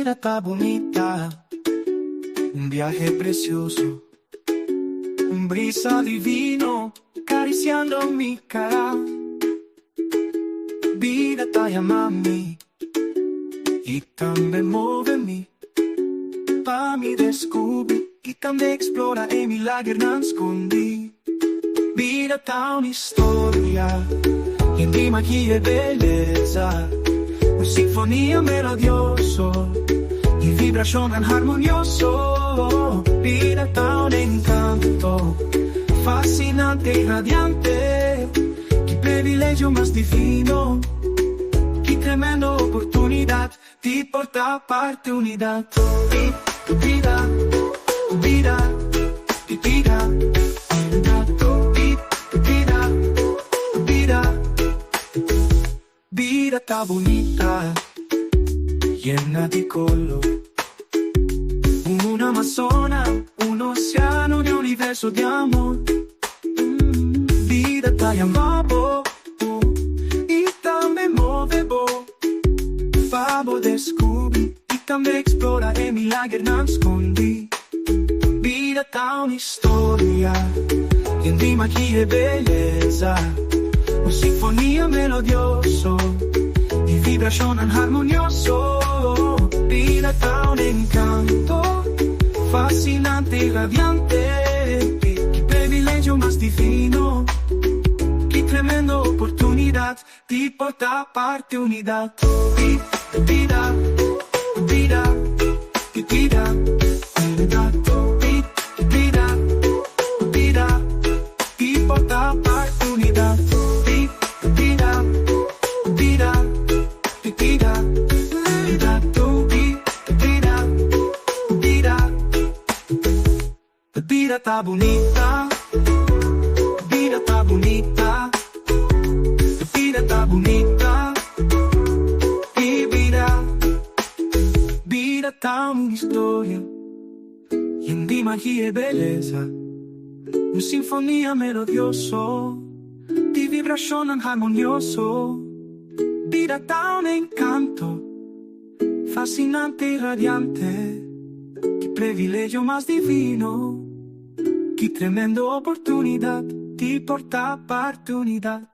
vida está bonita, un viaje precioso, un brisa divino acariciando mi cara. Vida está llamando y también muove-mi, pa' mi descubri e también explora e milagri nascondi. Vida está una storia di magia e bellezza, una sinfonia melodioso y vibración armonioso. Vida está un encanto fascinante y radiante, qué privilegio más divino, qué tremenda oportunidad de portar parte unidad. Tu vida, tu vida, tu vida, tu vida, tu vida. Vida está bonita, llena di color, un Amazona, un oceano di universo di amor. Vida está llamando y también muovevo, favo descubri y también explora e milagri nascondi. Vida está una storia di magia e bellezza, una sinfonia melodioso y vibración armonioso. Vida está un encanto fascinante y radiante, qué privilegio más divino, qué tremenda oportunidad de portar parte unidad. Vida, vida, vida, vida, vida, vida, de portar parte unidad. Vida, vida, vida, vida, vida, vida. La vida está bonita, la vida está bonita, la vida está bonita. Y vida, vida está una historia llena de magia y belleza, una sinfonía melodioso, di vibración armonioso. Vida está un encanto fascinante y radiante, qué privilegio más divino, qué tremenda oportunidad de portar parte unidad.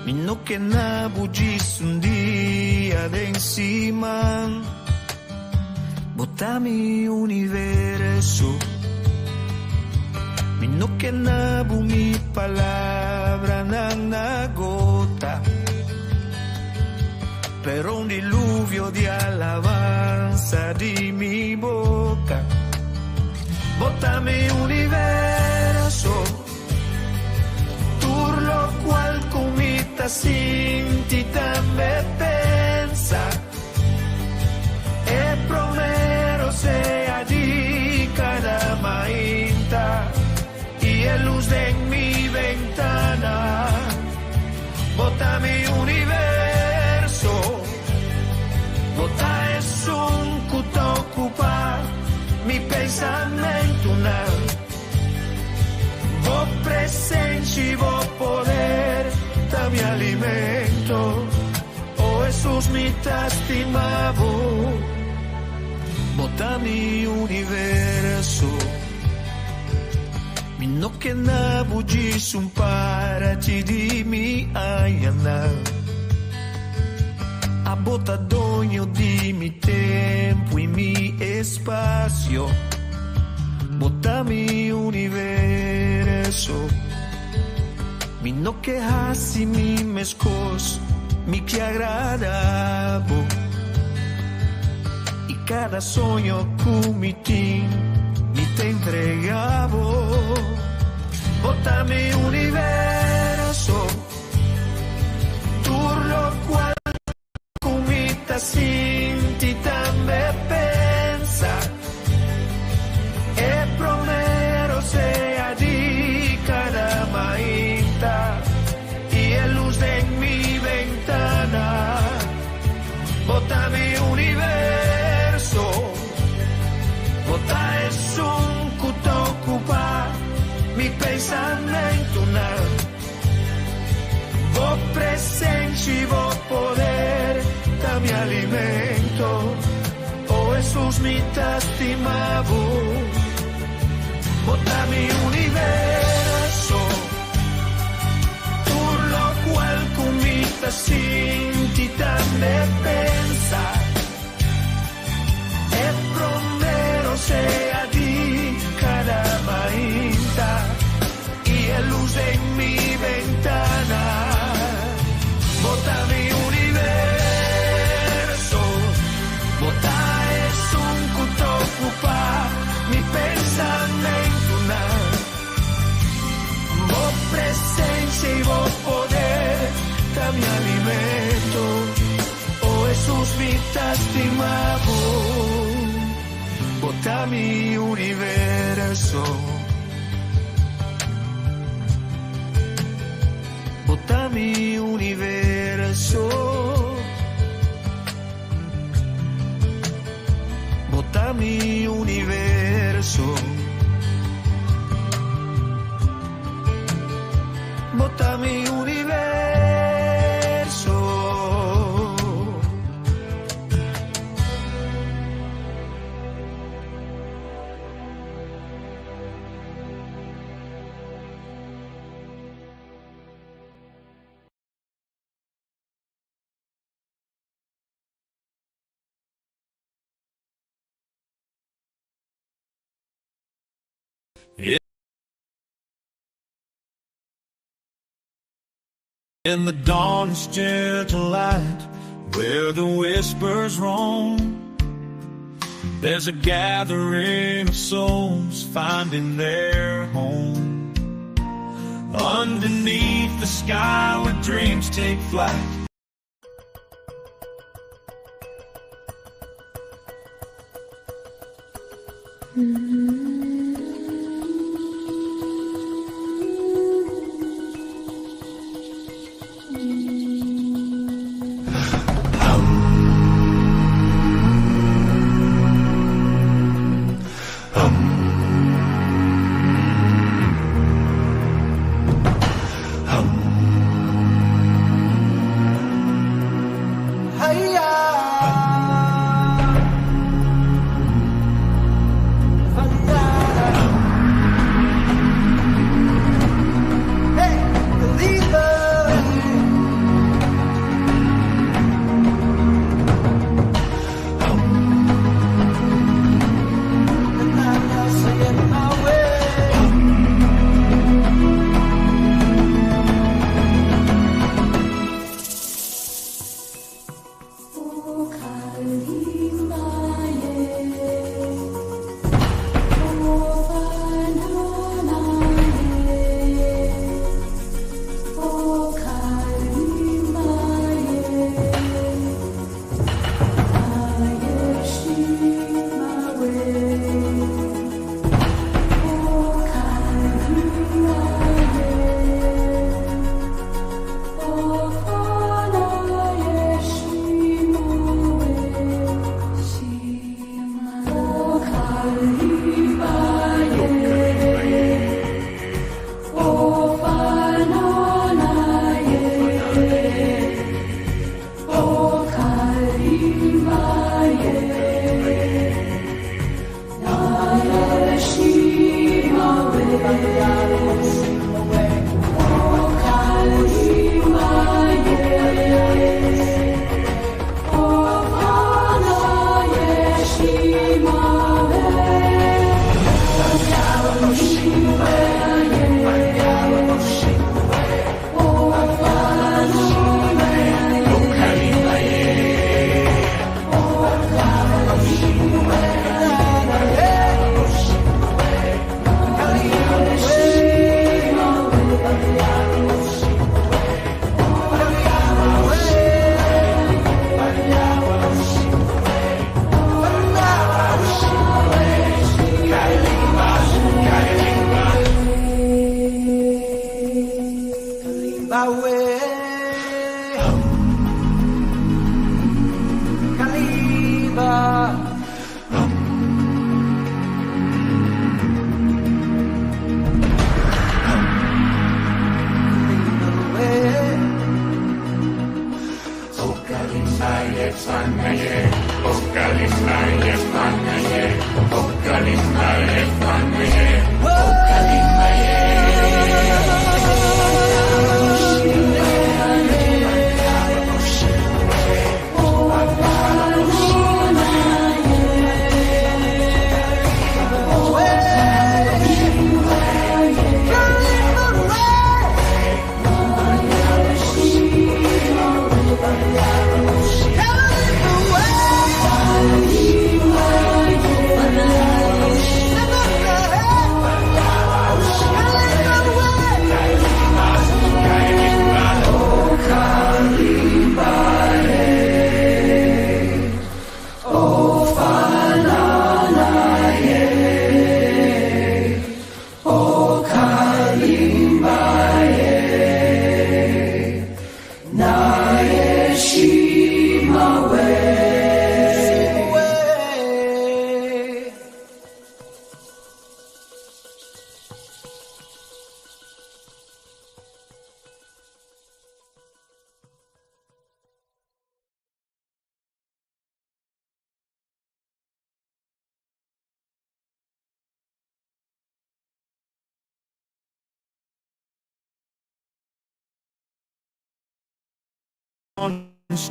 Minno che na buggis un dia d'encima, bottami universo. Minno che na mi palabra na gota, però un diluvio di alabanza di mi bocca. Bottami universo, turlo qualcun mita sinti tambe pensa, e promero sea di cada mainta y el luz de mi ventana. Botami universo, bota es un cuto ocupa mi pensamento una. Vos presencia y vos poder, mi alimento. Oh Jesús, mi estimavo, bota mi universo. Mi no che na buggis un parati di mi ayana. A bota d'ogno di mi tempo e mi spazio. Bota mi universo. mi no quejas y mi mescos, mi que agradabo. Y cada sueño cumitín, mi te entregabo. Bota mi universo, tu lo cual cumita sin ti también pensa. E promero sea di cada mañana y el luz en mi ventana. Bota mi universo, bota es un cuto ocupa mi pensamiento nada. Vos presencia y vos poder, da mi alimento. Oh Jesús mi estimado, bota mi universo, por lo cual comita sin ti también pensa. E promero sea di cada mañana y el luz en mi ventana. Bota mi universo, bota es un cuto ocupa mi pensamiento nada. Vos presencia y vos poder, da mi alimento. Oh Jesús mi estimado, bota mi universo. Bota mi universo, bota mi universo, bota mi universo. In the dawn's gentle light, where the whispers roam, there's a gathering of souls finding their home. Underneath the sky where dreams take flight,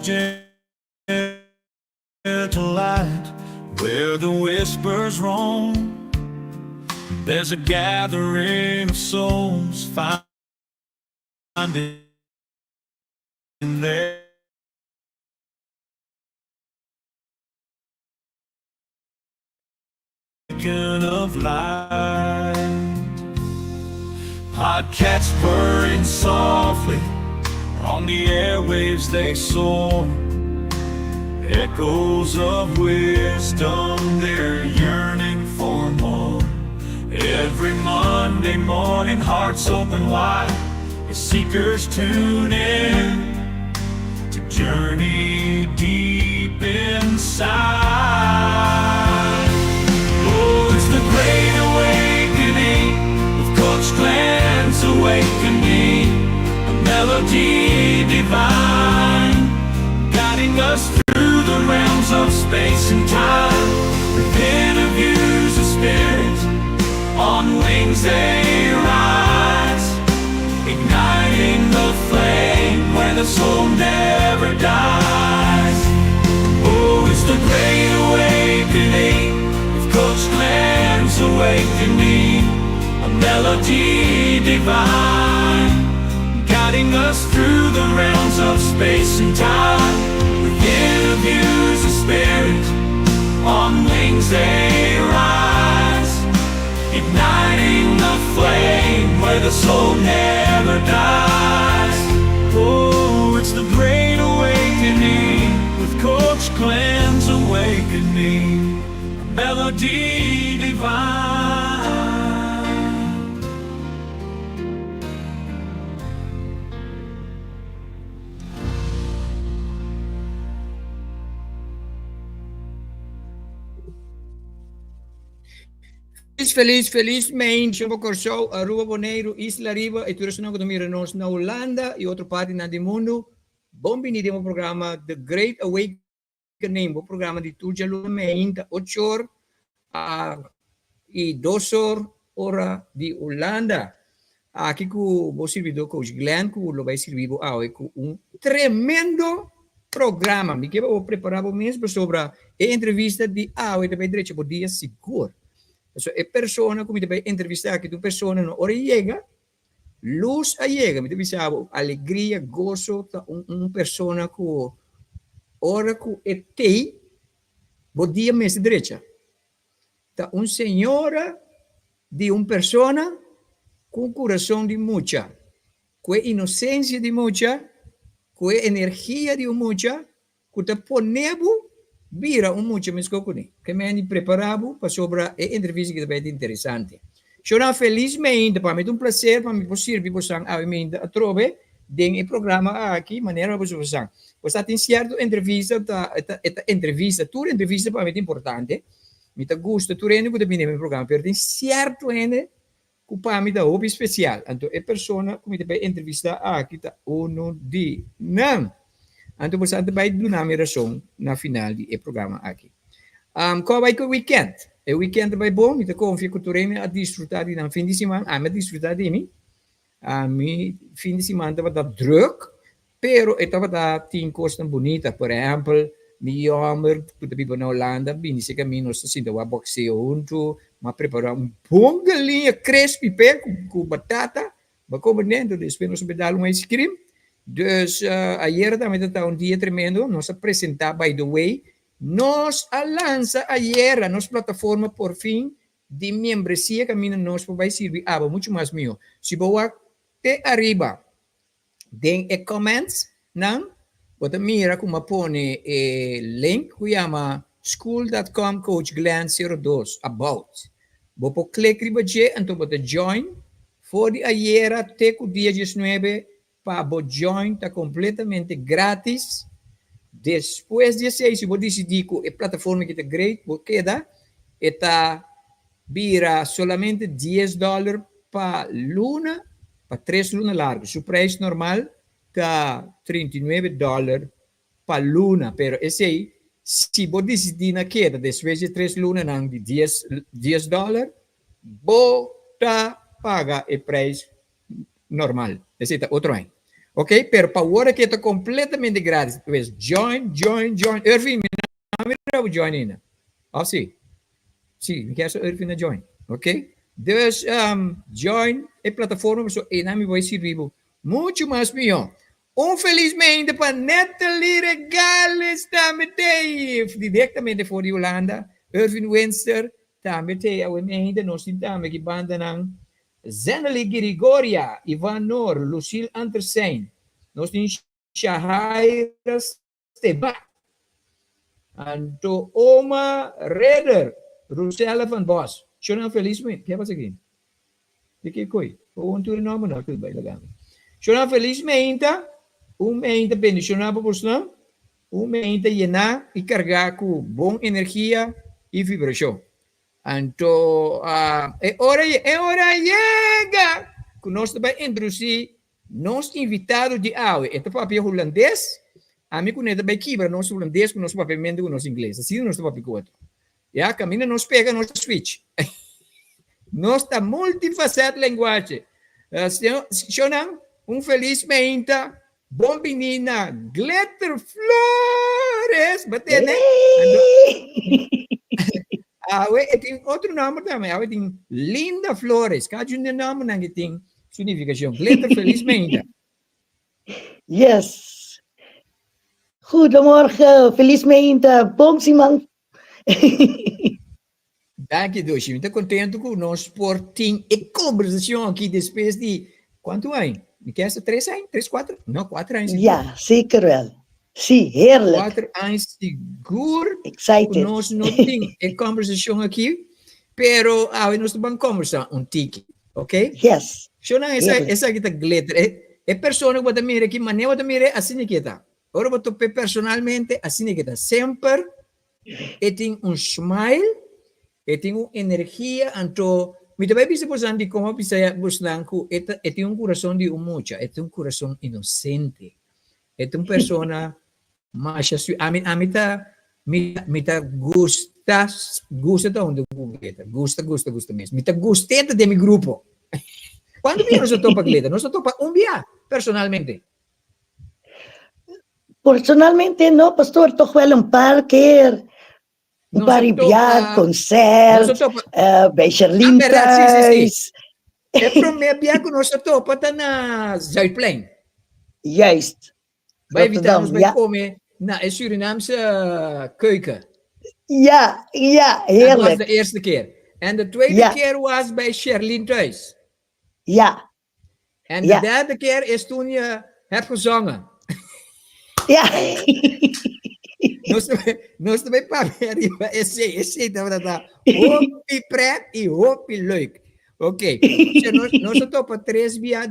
Gentle light where the whispers roam. There's a gathering of souls finding their beacon of light. Podcasts purring softly on the airwaves they soar. Echoes of wisdom, they're yearning for more. Every Monday morning, hearts open wide as seekers tune in to journey deep inside. Oh, it's the Great Awakening with Coach Glenn's Awakening, a melody divine, guiding us through the realms of space and time, with interviews of spirits on wings they rise, igniting the flame where the soul never dies. Oh, it's the Great Awakening with Coach Glenn's Awakening, a melody divine, guiding us through the realms of space and time, with interviews of spirit on wings they rise, igniting the flame where the soul never dies. Oh, it's the Great Awakening with Coach Glenn's Awakening, a melody divine. Felizmente, por so, Aruba Bonaire, Isla Riba, e todos nós estamos na Holanda e outra parte do mundo. Bem-vindo ao programa The Great Awakening, o programa de tudo de 8 horas e 2 horas de Holanda. Aqui com o servidor Coach Glenn, que vai servir com tremendo programa. Me que vou preparar mesmo sobre a entrevista de também direito por dia seguro. So, persona, como te entrevistar que tu persona não ora chega, luz a chega, me te pensava, alegria, gozo, persona que ora que é tei, bo dia mesmo direita. Tá senhora de persona com coração de mucha, com inocência de mucha, com energia de mucha, que te ponebo vira mucho mesmo que me han preparado para sobre a entrevista que vai ser interessante. Sono felizmente, para mim é prazer, para mim possível, a trove dentro do programa aqui, maneira para você. Você tem certa entrevista, tua entrevista para mim é importante, me gusta, tu rende que tem no programa, mas tem certo ene que para mim é hobby especial. Então, a pessoa que me entrevista aqui, tá de não. Anto basta bay do na rason na final di programa aqui. Qual vai que weekend? O weekend vai bom, me com fico turene a desfrutar de fim de semana, a me desfrutar de mim. A mim fim de semana estava da druk, pero estava da tem coisas bonita, por exemplo, mi jammer, puta vivo na Holanda, bini se caminho se sinto a boxeo junto, ma preparar bom galinha crispy pé com batata, ba como dentro, depois nós pedal ice cream. Dus ayer também está dia tremendo, nós apresentar, by the way, nós lança ayer a nossa plataforma por fim de membresia que nós vai servir muito mais meu. Se boa te arriba, den comments, não? Bota mira como põe link que chama school.com coach Glenn 02 about. Bopo click riba je então bota join. For de ayer até o dia 19 para join está completamente grátis. Depois de 16, se você decidir que a plataforma que está great, porque está vira solamente $10 para luna, para 3 lunas largas. O preço normal está $39 para luna, pero esse aí, se você decidir na queda, depois de 3 lunas, não de $10, você paga o preço normal. Esse é outro ano. Ok? Pero para agora que está completamente grátis. Pues join. Irving, me join ainda. Oh, sim. Sim, me quero Irving na join. Ok? Dus join a plataforma, so e nami vai servir muito mais melhor. Infelizmente, para Natalie Regales também diretamente for de Holanda, Irving Winster também tem ainda nós tentamos que banda não Zeneli Grigoria, Ivan Nor, Lucille Andersen, nós temos Shahaira Steba, Anto Oma Redder, Rusella van Bos. Shona felizmente, que é isso aqui? De que coi? O um turno não não tudo bem legal. Shona felizmente, menta bendicionar para você, menta llenar e carregar com boa energia e vibração. Então, é hora chega que nós também introduzir nosso invitado de hoje. Este papel holandês, a mim que também quebra nosso holandês com nosso papel com nosso inglês. Assim nosso papel com outro. Já, caminha nos pega nosso switch. Nós está multifacete linguagem. Senhor, feliz menta, bom menina, Glitter Flores, batendo. Tem outro nome também, tem Linda Flores. Cada nome não tem significação. Glitter felizmente. Yes. Goedemorgen, felizmente, bom semana. Danke, Doshi. Muito contente com o nosso portinho e conversação aqui depois de quanto anos? Me quer 3 anos? 3, 4? Não, 4 anos. Ja, zeker wel. Sim, heerlijk. 4 anos seguro. Excited. Nós não temos a conversação aqui, pero nós vamos conversar tique, ok? Yes. Essa aqui está glitter. É pessoa que você mira aqui, mas não você mira assim que está. Agora você personalmente assim que está. Sempre tem smile, tem uma energia, então me também bisa bosan de como bisa bosan que tem coração de mucha, é coração inocente. É persona mas a mim tá gusta da onde gusta mesmo. Me tá gosteta de meu grupo. Quando vi nós topa gleda, nós topa dia personalmente. Personalmente no, pastor, toch wel een paar keer. Een paar jaar, concert, bij Sherlyn thuis. É para mim, que nós topa tá na Zuidplein. Juist. Wij invitamos bij komen naar een Surinaamse keuken. Ja, heerlijk. Dat was de eerste keer. En de tweede keer was bij Sherlyn thuis. Ja. En de derde keer is toen je hebt gezongen. Ja. Nós também para esse tá hopi pret e hopi leuk. Ok. Nós topa 3 via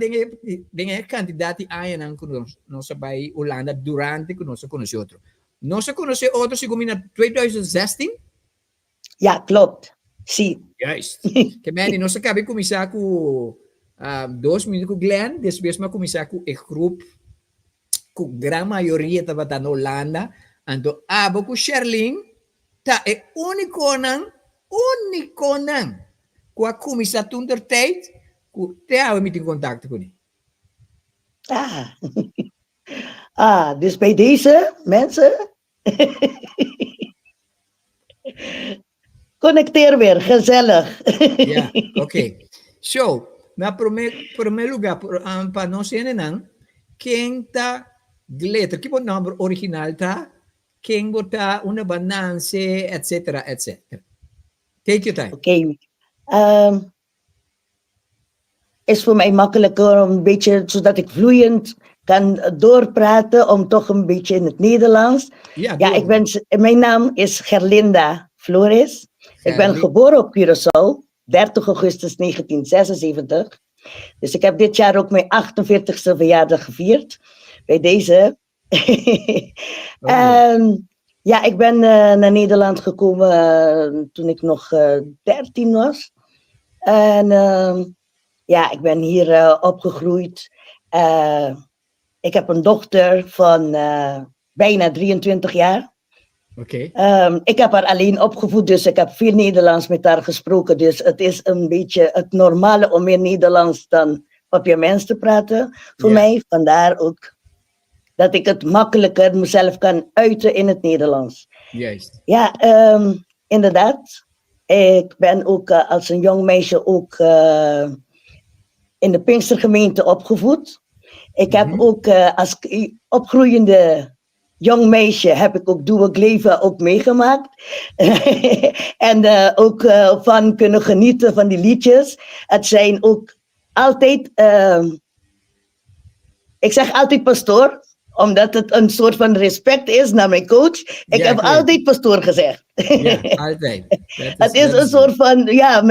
dengan candidato ayan que nós vai Holanda durante que nós conhece outro. Nós conhece outro segundo na 2016? Ja, klopt. Sim. Juist. Que meni nós acabei começar com 2 minutos com Glenn, depois mas começar com o grupo ku gran mayoría ta bata na Holanda, anto abo ku Sherling, ta e unico nang, qua kumisa tunder tijd, ku te hou met in contact kuni. Dus bij deze mensen, connecteer weer, gezellig. Ja, oké. So, na primeiro lugar, para nós nang, quem tá glitter, que number original tá, quem bota una bananse, etc, etc. Take your time. Oké. Is voor mij makkelijker om een beetje, zodat ik vloeiend kan doorpraten, om toch een beetje in het Nederlands. Ja, mijn naam is Gerlinda Flores. Ik ben geboren op Curaçao, 30 augustus 1976. Dus ik heb dit jaar ook mijn 48e verjaardag gevierd. Bij deze. Ik ben naar Nederland gekomen toen ik nog 13 was. En ik ben hier opgegroeid. Ik heb een dochter van bijna 23 jaar. Oké. Ik heb haar alleen opgevoed, dus ik heb veel Nederlands met haar gesproken. Dus het is een beetje het normale om meer Nederlands dan Papiaments te praten voor mij. Vandaar ook dat ik het makkelijker mezelf kan uiten in het Nederlands. Juist. Ja, inderdaad. Ik ben ook als een jong meisje ook in de Pinkstergemeente opgevoed. Ik heb ook als opgroeiende jong meisje heb ik ook Doe ik Leven ook meegemaakt. En ook van kunnen genieten van die liedjes. Het zijn ook altijd, ik zeg altijd pastoor, omdat het een soort van respect is naar mijn coach. Ik heb altijd pastoor gezegd. Ja, altijd. Het is een soort van, ja,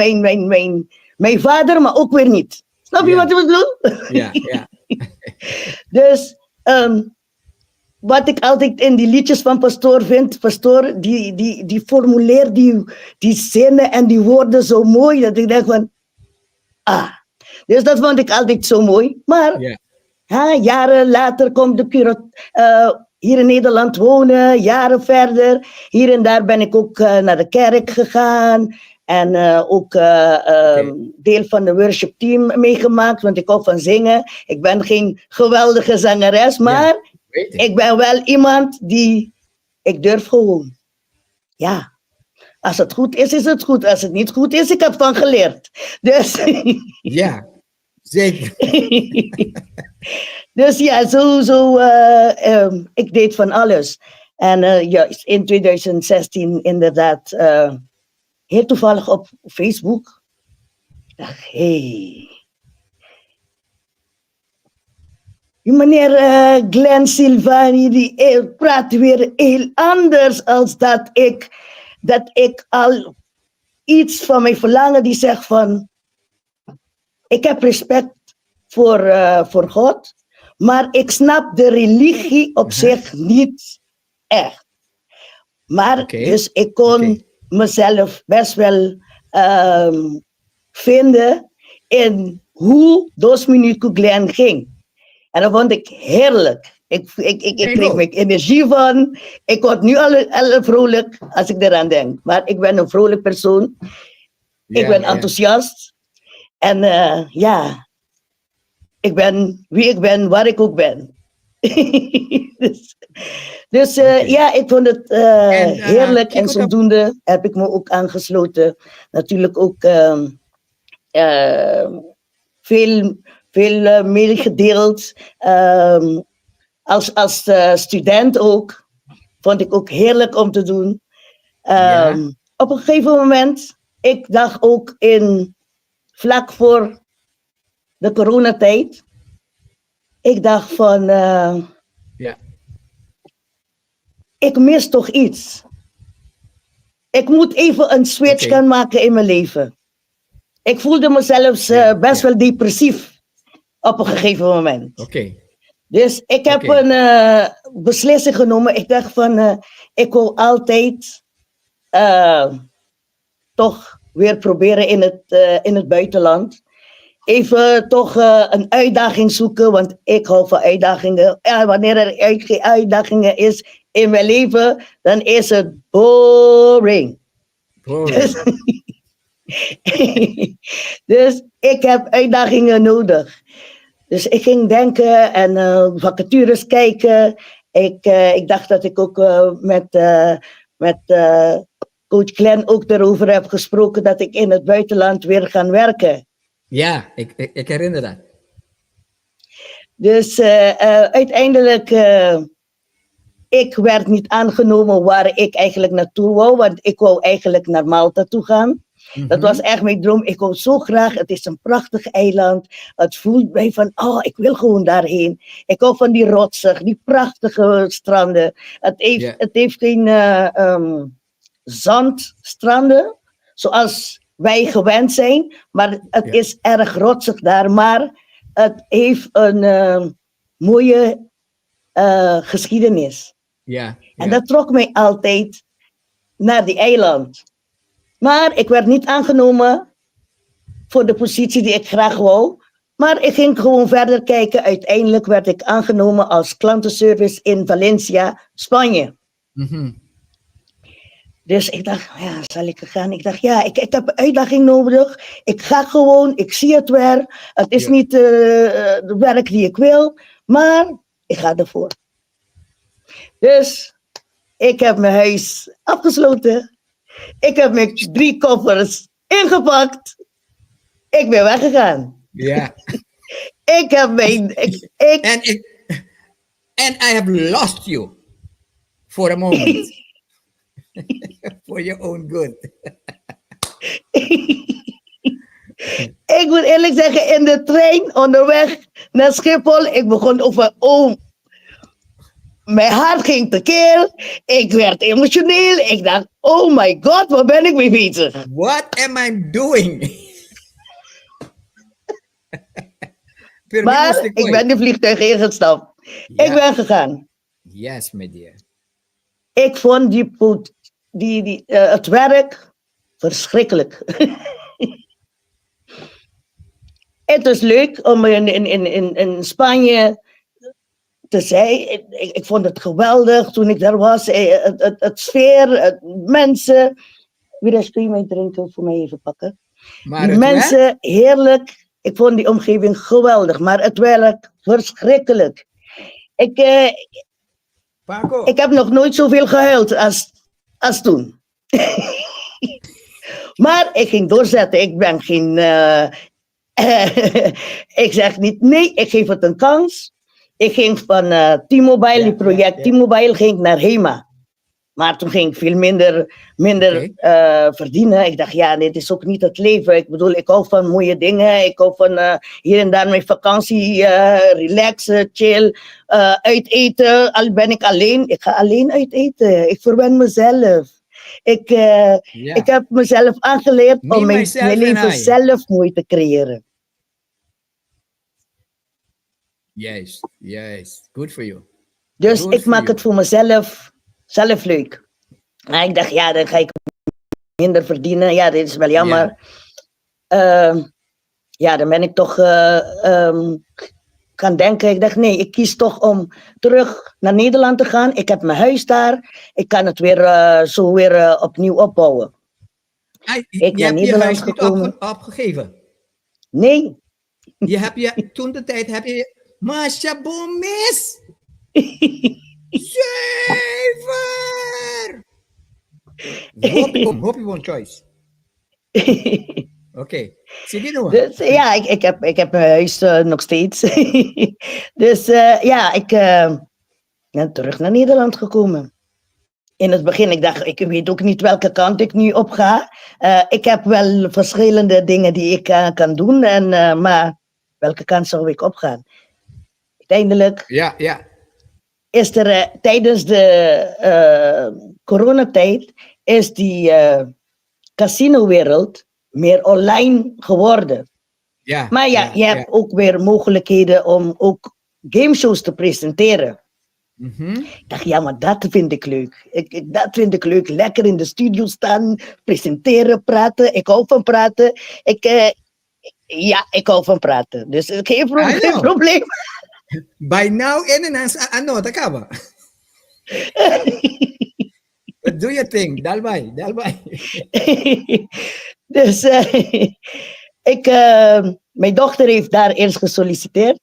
mijn vader, maar ook weer niet. Snap je wat ik bedoel? Ja, ja. Dus wat ik altijd in die liedjes van pastoor vind, pastoor die formuleert die zinnen en die woorden zo mooi, dat ik denk van, dus dat vond ik altijd zo mooi. Maar jaren later komt de hier in Nederland wonen, jaren verder. Hier en daar ben ik ook naar de kerk gegaan. En ook deel van de worship team meegemaakt, want ik hou van zingen. Ik ben geen geweldige zangeres, maar ik ben wel iemand die, ik durf gewoon. Ja, als het goed is het goed. Als het niet goed is, ik heb van geleerd. Dus ja, zeker. Dus ja, ik deed van alles. En in 2016 inderdaad, heel toevallig op Facebook. Ik dacht, die meneer Glenn Silvani, die praat weer heel anders als dat ik al iets van mijn verlangen, die zegt van, ik heb respect voor God, maar ik snap de religie op zich niet echt. Maar dus ik kon mezelf best wel vinden in hoe 2 minuten Glenn ging. En dat vond ik heerlijk. Ik kreeg mijn energie van. Ik word nu al vrolijk als ik eraan denk. Maar ik ben een vrolijk persoon. Ik ben enthousiast. En ik ben wie ik ben, waar ik ook ben. Dus ik vond het heerlijk. En zodoende heb ik me ook aangesloten. Natuurlijk ook veel meegedeeld. Als student ook. Vond ik ook heerlijk om te doen. Op een gegeven moment, ik dacht ook vlak voor de coronatijd. Ik dacht van, ik mis toch iets. Ik moet even een switch gaan maken in mijn leven. Ik voelde mezelf best wel depressief op een gegeven moment. Dus ik heb een beslissing genomen. Ik dacht van, ik wil altijd toch weer proberen in het buitenland. even toch een uitdaging zoeken, want ik hou van uitdagingen. Ja, wanneer er geen uitdagingen is in mijn leven, dan is het boring. Dus, dus ik heb uitdagingen nodig. Dus ik ging denken en vacatures kijken. Ik dacht dat ik ook met coach Glenn ook erover heb gesproken dat ik in het buitenland weer ga werken. Ja, ik herinner dat. Dus uiteindelijk, ik werd niet aangenomen waar ik eigenlijk naartoe wou, want ik wou eigenlijk naar Malta toe gaan. Dat was echt mijn droom. Ik wou zo graag, het is een prachtig eiland. Het voelt mij van, ik wil gewoon daarheen. Ik hou van die rotsen, die prachtige stranden. Het heeft geen zandstranden, zoals wij gewend zijn. Maar het is erg rotsig daar. Maar het heeft een mooie geschiedenis. Ja. En dat trok mij altijd naar die eiland. Maar ik werd niet aangenomen voor de positie die ik graag wou. Maar ik ging gewoon verder kijken. Uiteindelijk werd ik aangenomen als klantenservice in Valencia, Spanje. Dus ik dacht, ja, zal ik gaan? Ik dacht, ja, ik heb een uitdaging nodig. Ik ga gewoon, ik zie het weer. Het is niet het werk die ik wil, maar ik ga ervoor. Dus ik heb mijn huis afgesloten. Ik heb mijn 3 koffers ingepakt. Ik ben weggegaan. Ja. Ik heb mijn... And I have lost you for a moment. For your own good. Ik moet eerlijk zeggen, in de trein onderweg naar Schiphol, ik begon over... Mijn hart ging tekeer. Ik werd emotioneel. Ik dacht, oh my god, waar ben ik mee bezig? What am I doing? Maar ik ben de vliegtuig ingestapt. Ja. Ik ben gegaan. Yes, my dear. Ik vond het werk verschrikkelijk. Het was leuk om in Spanje te zijn. Ik vond het geweldig toen ik daar was. Het sfeer, mensen. Wie kun je mijn drinken voor mij even pakken? Maar die mensen, heerlijk. Ik vond die omgeving geweldig, maar het werk verschrikkelijk. Ik heb nog nooit zoveel gehuild als toen. Maar ik ging doorzetten. Ik ben geen... ik zeg niet nee, ik geef het een kans. Ik ging van T-Mobile, die project T-Mobile, ging ik naar HEMA. Maar toen ging ik veel minder verdienen. Ik dacht, ja, dit is ook niet het leven. Ik bedoel, ik hou van mooie dingen. Ik hou van hier en daar mijn vakantie, relaxen, chill, uiteten. Al ben ik alleen, ik ga alleen uiteten. Ik verwen mezelf. Ik heb mezelf aangeleerd om mijn leven zelf mooi te creëren. Yes. Good for you. Dus ik maak het voor mezelf zelf leuk. Maar ik dacht, ja, dan ga ik minder verdienen. Ja, dit is wel jammer. Ja, dan ben ik toch gaan denken. Ik dacht, nee, ik kies toch om terug naar Nederland te gaan. Ik heb mijn huis daar. Ik kan het weer opnieuw opbouwen. Je hebt je huis niet opgegeven? Nee. Toen de tijd heb je... Masha Bomis! 7! Hope you won't choice. Oké. Zie je dus, ja, ik heb mijn huis nog steeds. Dus ik ben terug naar Nederland gekomen. In het begin, ik dacht, ik weet ook niet welke kant ik nu op ga. Ik heb wel verschillende dingen die ik kan doen, maar welke kant zou ik opgaan? Uiteindelijk is er tijdens de coronatijd is die casinowereld meer online geworden. Maar je hebt ook weer mogelijkheden om ook gameshows te presenteren. Ik dacht, ja, maar dat vind ik leuk. Dat vind ik leuk. Lekker in de studio staan, presenteren, praten. Ik hou van praten. Ja, ik hou van praten. Dus geen I know. probleem. By now, en ano, takaba. What do you think? Dalbay. Dus mijn dochter heeft daar eerst gesolliciteerd.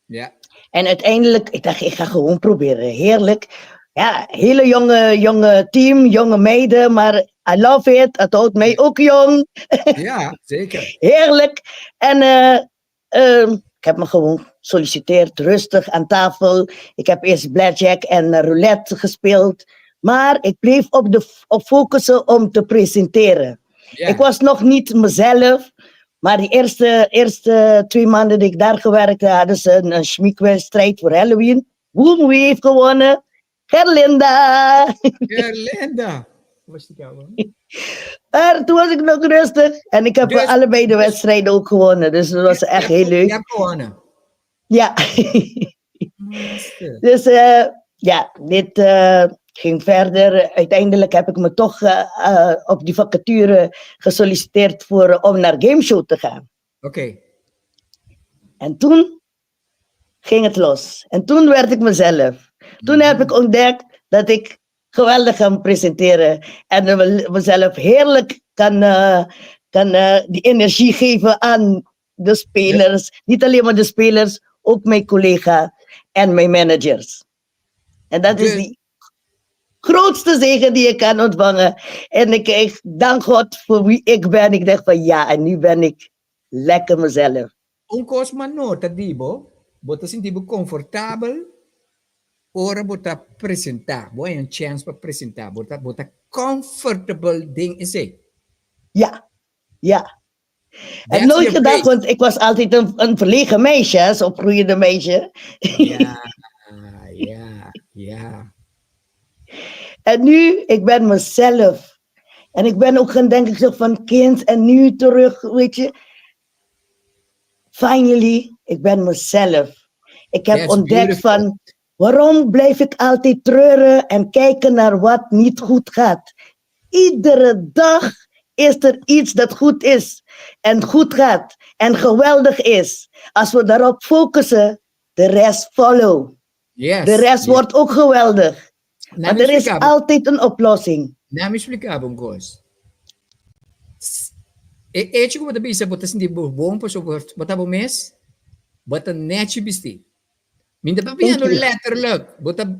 Ja. En uiteindelijk, ik dacht, ik ga gewoon proberen. Heerlijk. Ja, hele jonge team, jonge meiden, maar I love it. Het houdt mij ook jong. Ja, zeker. Heerlijk. En ik heb me gewoon gesolliciteerd, rustig aan tafel. Ik heb eerst blackjack en roulette gespeeld. Maar ik bleef op focussen om te presenteren. Ja. Ik was nog niet mezelf. Maar die eerste 2 maanden dat ik daar gewerkt heb, hadden ze een schmiekwedstrijd voor Halloween. Wie heeft gewonnen? Gerlinda. Gerlinda. Was die jou? Maar toen was ik nog rustig. En ik heb Dus- allebei de wedstrijden ook gewonnen. Dus dat was echt heel leuk. Ja, gewonnen. Ja. Master. Dus ja, dit ging verder. Uiteindelijk heb ik me toch op die vacature gesolliciteerd om naar gameshow te gaan. Oké. En toen ging het los. En toen werd ik mezelf. Toen heb ik ontdekt dat ik geweldig kan presenteren. En mezelf heerlijk kan die energie geven aan de spelers. Niet alleen maar de spelers, ook mijn collega en mijn managers. En dat is die grootste zegen die ik kan ontvangen. En ik dank God voor wie ik ben. Ik dacht van ja, en nu ben ik lekker mezelf. Onkos manota dibo, bota sintibo confortável, ora bota presentar, boa een chance para presentar, bota comfortable ding is het. Ja, ja. En That's nooit your gedacht, place. want ik was altijd een verlegen meisje, zo'n opgroeiende meisje. Ja. En nu, ik ben mezelf. En ik ben ook gaan denken zo van kind en nu terug, weet je. Finally, ik ben mezelf. Ik heb That's ontdekt beautiful. van, waarom blijf ik altijd treuren en kijken naar wat niet goed gaat? Iedere dag is er iets dat goed is en goed gaat en geweldig is. Als we daarop focussen, de rest follow. Yes. De rest wordt ook geweldig. Nou, Maar er is altijd een oplossing. Na me explicar, Onkos. E chico bota bisa bota sintibo bom para sobre bota bom mes, bota net bisti. Minda pa piano you. letterlijk, bota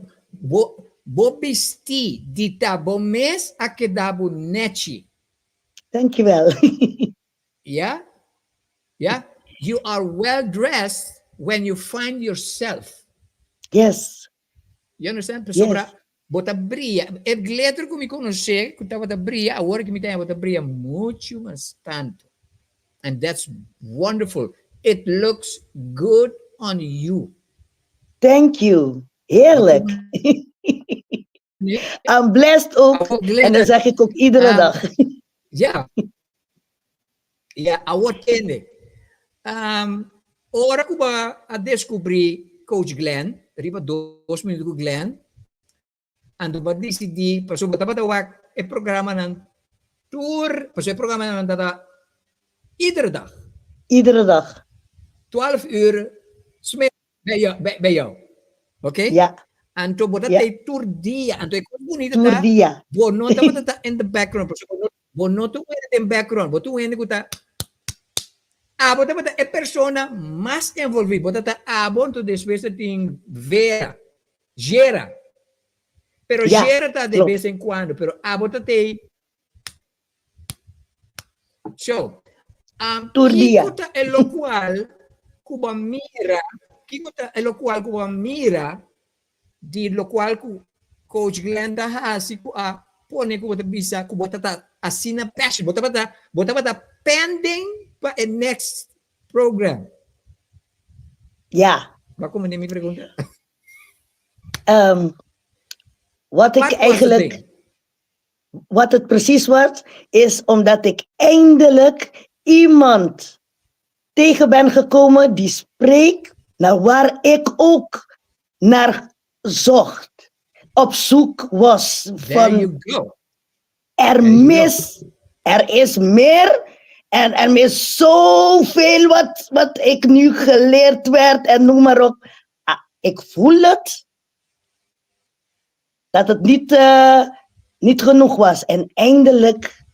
bo bisti di tabo mes a que dabo netchi. Dankjewel. Yeah? Yeah? You are well dressed when you find yourself. Yes. You understand? Yes. Sobra, bota brilha. El glitter que me conhecer, que bota brilha, agora que me tem bota brilha muito mais tanto. And that's wonderful. It looks good on you. Thank you. Heerlijk. I'm blessed ook. En dat zeg ik ook iedere dag. Ja. Ja, award kende. Ora ko ba a descobrir Coach Glenn, riba 2 minutos ko Glenn, ando ba decidi, paso ba tabatawak e programa ng tour, paso e programa ng tata, iedere dag, Iedere dag. 12 uur, bij jou. Oké? Ja. Anto bo Ja. tatay tour dia, anto e bonita Tour dia. bonota ba in the background, paso bonota in the background, boto wene ko ta, bota é persona mais envolvida. Bota abon to después de ting vera, gera. Pero Ja, gera ta de klopt. vez en cuando. Pero bota te. So, Turdia. kikuta e lo cual kuba mira, kikuta e lo cual kuba mira, di lo cual Coach Glenda hasi ku pone ku bota bisa ku bota ta asina passion. Bota bata pending pa e next program. Ja. Bako mo mi pregunta? Wat ik Wat was eigenlijk, het ding? wat het precies was, is omdat ik eindelijk iemand tegen ben gekomen die spreekt naar waar ik ook naar zocht. Op zoek was There van you go. er is meer En er is zoveel wat ik nu geleerd werd en noem maar op. Ik voel het. Dat het niet genoeg was. En eindelijk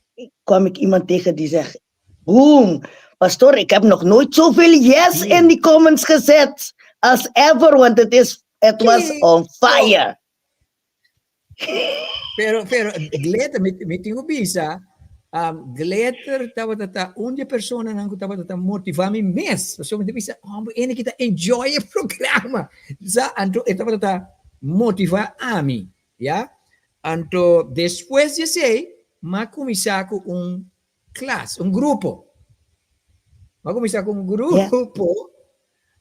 kwam ik iemand tegen die zegt, boom, pastoor, ik heb nog nooit zoveel yes in die comments gezet als ever, want het was on fire. Pero glitter met tingo bisa, glitter tawat unje persona nang tawat motivami mes. So met bisa, ene kita enjoy het programa. Za anto tawat motiva ami, ja? Anto después je sei, ma começar com classe, grupo. Ma começar com grupo.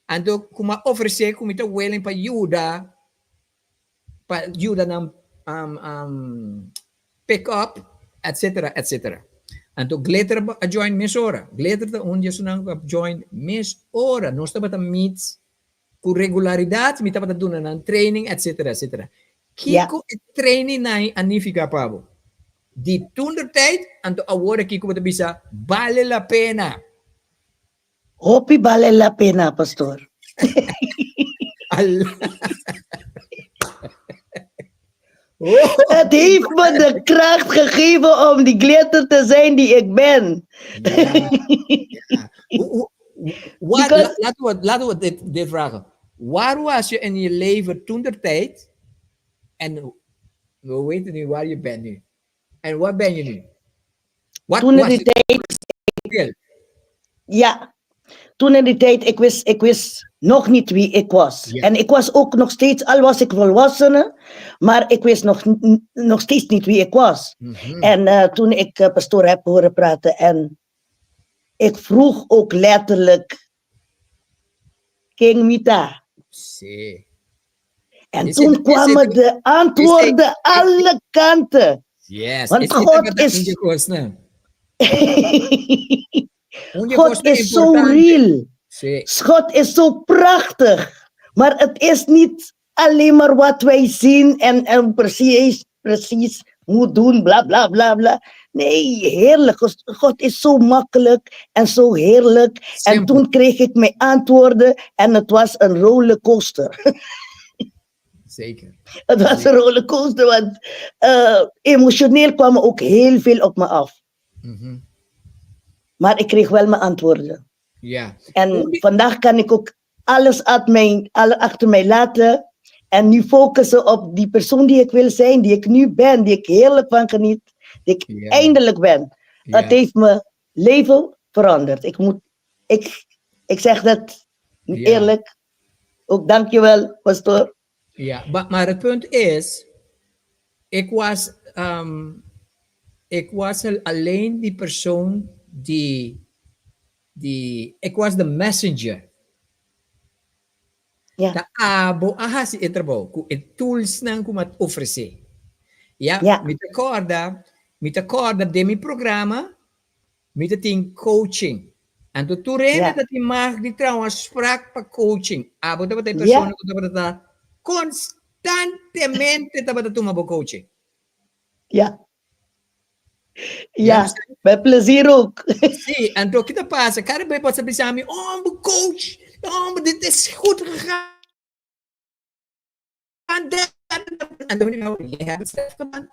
Anto kuma oferecer como ita willing para ajuda na pick up, etc. etc. Anto glitter a join mes ora. Glitter ta onde sunang join mes ora. Nós estamos a meet com regularidade, mi estamos a doen een training, etc. etc. Kiko training na anifica pabo. Die toen de tijd, anto award kiko wat bisa vale la pena. Hopi vale la pena, pastor. Het heeft me de kracht gegeven om die glitter te zijn die ik ben. Laten we dit vragen. Waar was je in je leven toen de tijd? En we weten nu waar je bent nu. En wat ben je nu? Toen in die tijd... Ja. Toen in die tijd, ik wist nog niet wie ik was. Ja. En ik was ook nog steeds, al was ik volwassene, maar ik wist nog steeds niet wie ik was. Mm-hmm. En toen ik pastoor heb horen praten en ik vroeg ook letterlijk, King Mita. See. En toen kwamen de antwoorden alle kanten. Yes. Want God is... God is zo real. God is zo prachtig. Maar het is niet alleen maar wat wij zien en precies moet doen, bla bla bla bla. Nee, heerlijk. God is zo makkelijk en zo heerlijk. Simpel. En toen kreeg ik mijn antwoorden en het was een rollercoaster. Zeker. Het was een rollercoaster, want emotioneel kwam ook heel veel op me af. Mm-hmm. Maar ik kreeg wel mijn antwoorden. Ja. En vandaag kan ik ook alles achter mij laten. En nu focussen op die persoon die ik wil zijn, die ik nu ben, die ik heerlijk van geniet, die ik eindelijk ben. Ja. Het heeft mijn leven veranderd. Ik zeg dat eerlijk. Ook dankjewel, pastoor. Ja, maar het punt is, ik was alleen die persoon ik was de messenger. Ja. Ta abo ahasi etrabo ku tools nang kumat oferecer. Ja, mit acorda de mi programa, mit ting coaching. En to turene dat die mag die trouwens sprak pa coaching. Abo dapat ay persona ko dapat constantemente dapat tumabo coaching. Ja. Ja, met plezier ook. Zie, en toen kita pasa, kada bij pas sabi sa amin, mijn coach, maar dit is goed gegaan. En dan jij hebt het zelf gedaan.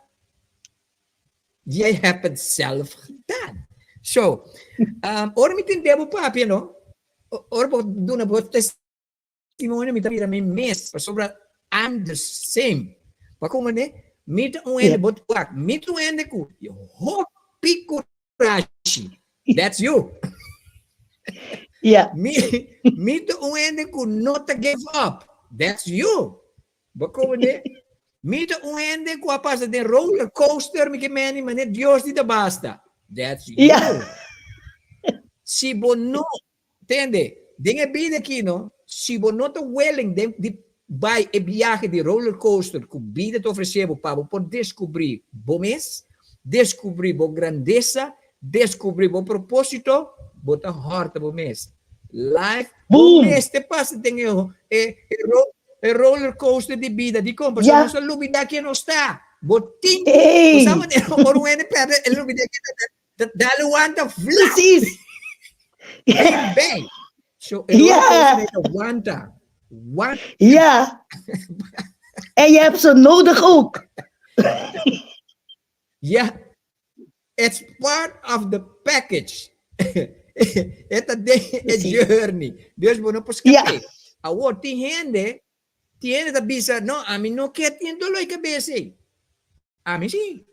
Jij hebt het zelf gedaan. Zo, ora met in debo papi, no? Ora po doen een bot testimony met dat mijn mes, sobra I'm the same. Wat komen ne? Met een bot wak, met een ku. Hopi kurashi. That's you. Yeah. Met een ku not to give up. That's you. Wat komen ne? Met een ku apasa de roller coaster met meni manet Dios di da basta. That's you. Yeah. Si bono, tende, dingen bieden kino, si bono te willing de by e viaje de roller coaster ku bida te oferecer para por descobrir bomes, descobrir bo grandeza, descobrir bo propósito, bota horta bomes. Life bomes te passa tem e roller coaster de vida di compra, yeah. So lubida que não está. Botin, usamos de por um perde, lubida que Dat dalawanta vla. Precies. Bang. So, Ja. wanta. What? Ja. En je hebt ze nodig ook. Yeah. It's part of the package. It's a journey. Dus bueno, pues Ja. Award tiene da bisa, no, a mí no que tiendo lo que bese. A mí sí.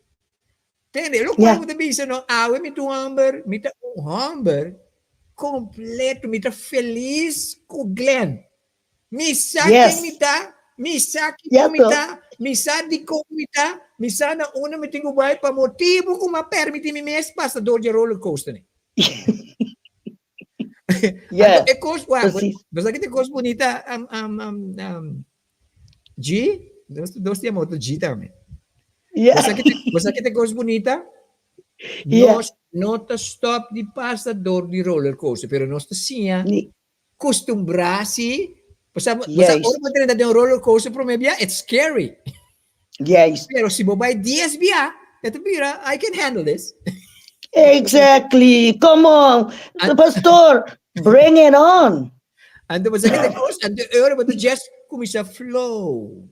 Tiene lo Ja. cual da bisa, no, awe mi tu hamber, mi ta hamber completo, mi ta feliz com Glenn. Mi sa Yes. mi sa Ja, comita, mi sa di comita, mi sa na una mi tengo vai pa motivo kuma permiti mi mes passa door je roller coaster ni. Ja, E cos, precies. basta que te cos bonita G, dos te amo G também. Ja. Basta que te cos bonita, Ja. no te stop di passa door die roller coaster, pero no te sia Nee. costumbrasi. Basta Juist. ora mo tenen da roller coaster pro me bia, it's scary. Juist. Pero si mo by DS bia, ito bira, I can handle this. Exactly. Come on. And- Pastor, bring it on. And was like the coast and the earth, but the just come is a flow.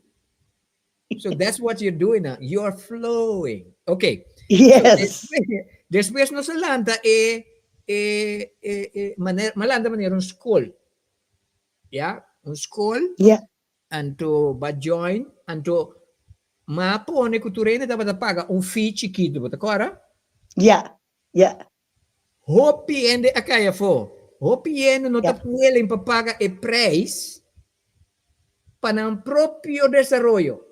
So that's what you're doing now. You're flowing. Okay. Yes. Después no se lanta malanda manera un school. Yeah, un school Ja. and to ba join and to mapone culturene dapat paga un fee chiquito, but agora Ja. Ja. hopi ende akaya fo. Hopi ende no Ja. te pueden pagar el precio para un propio desarrollo.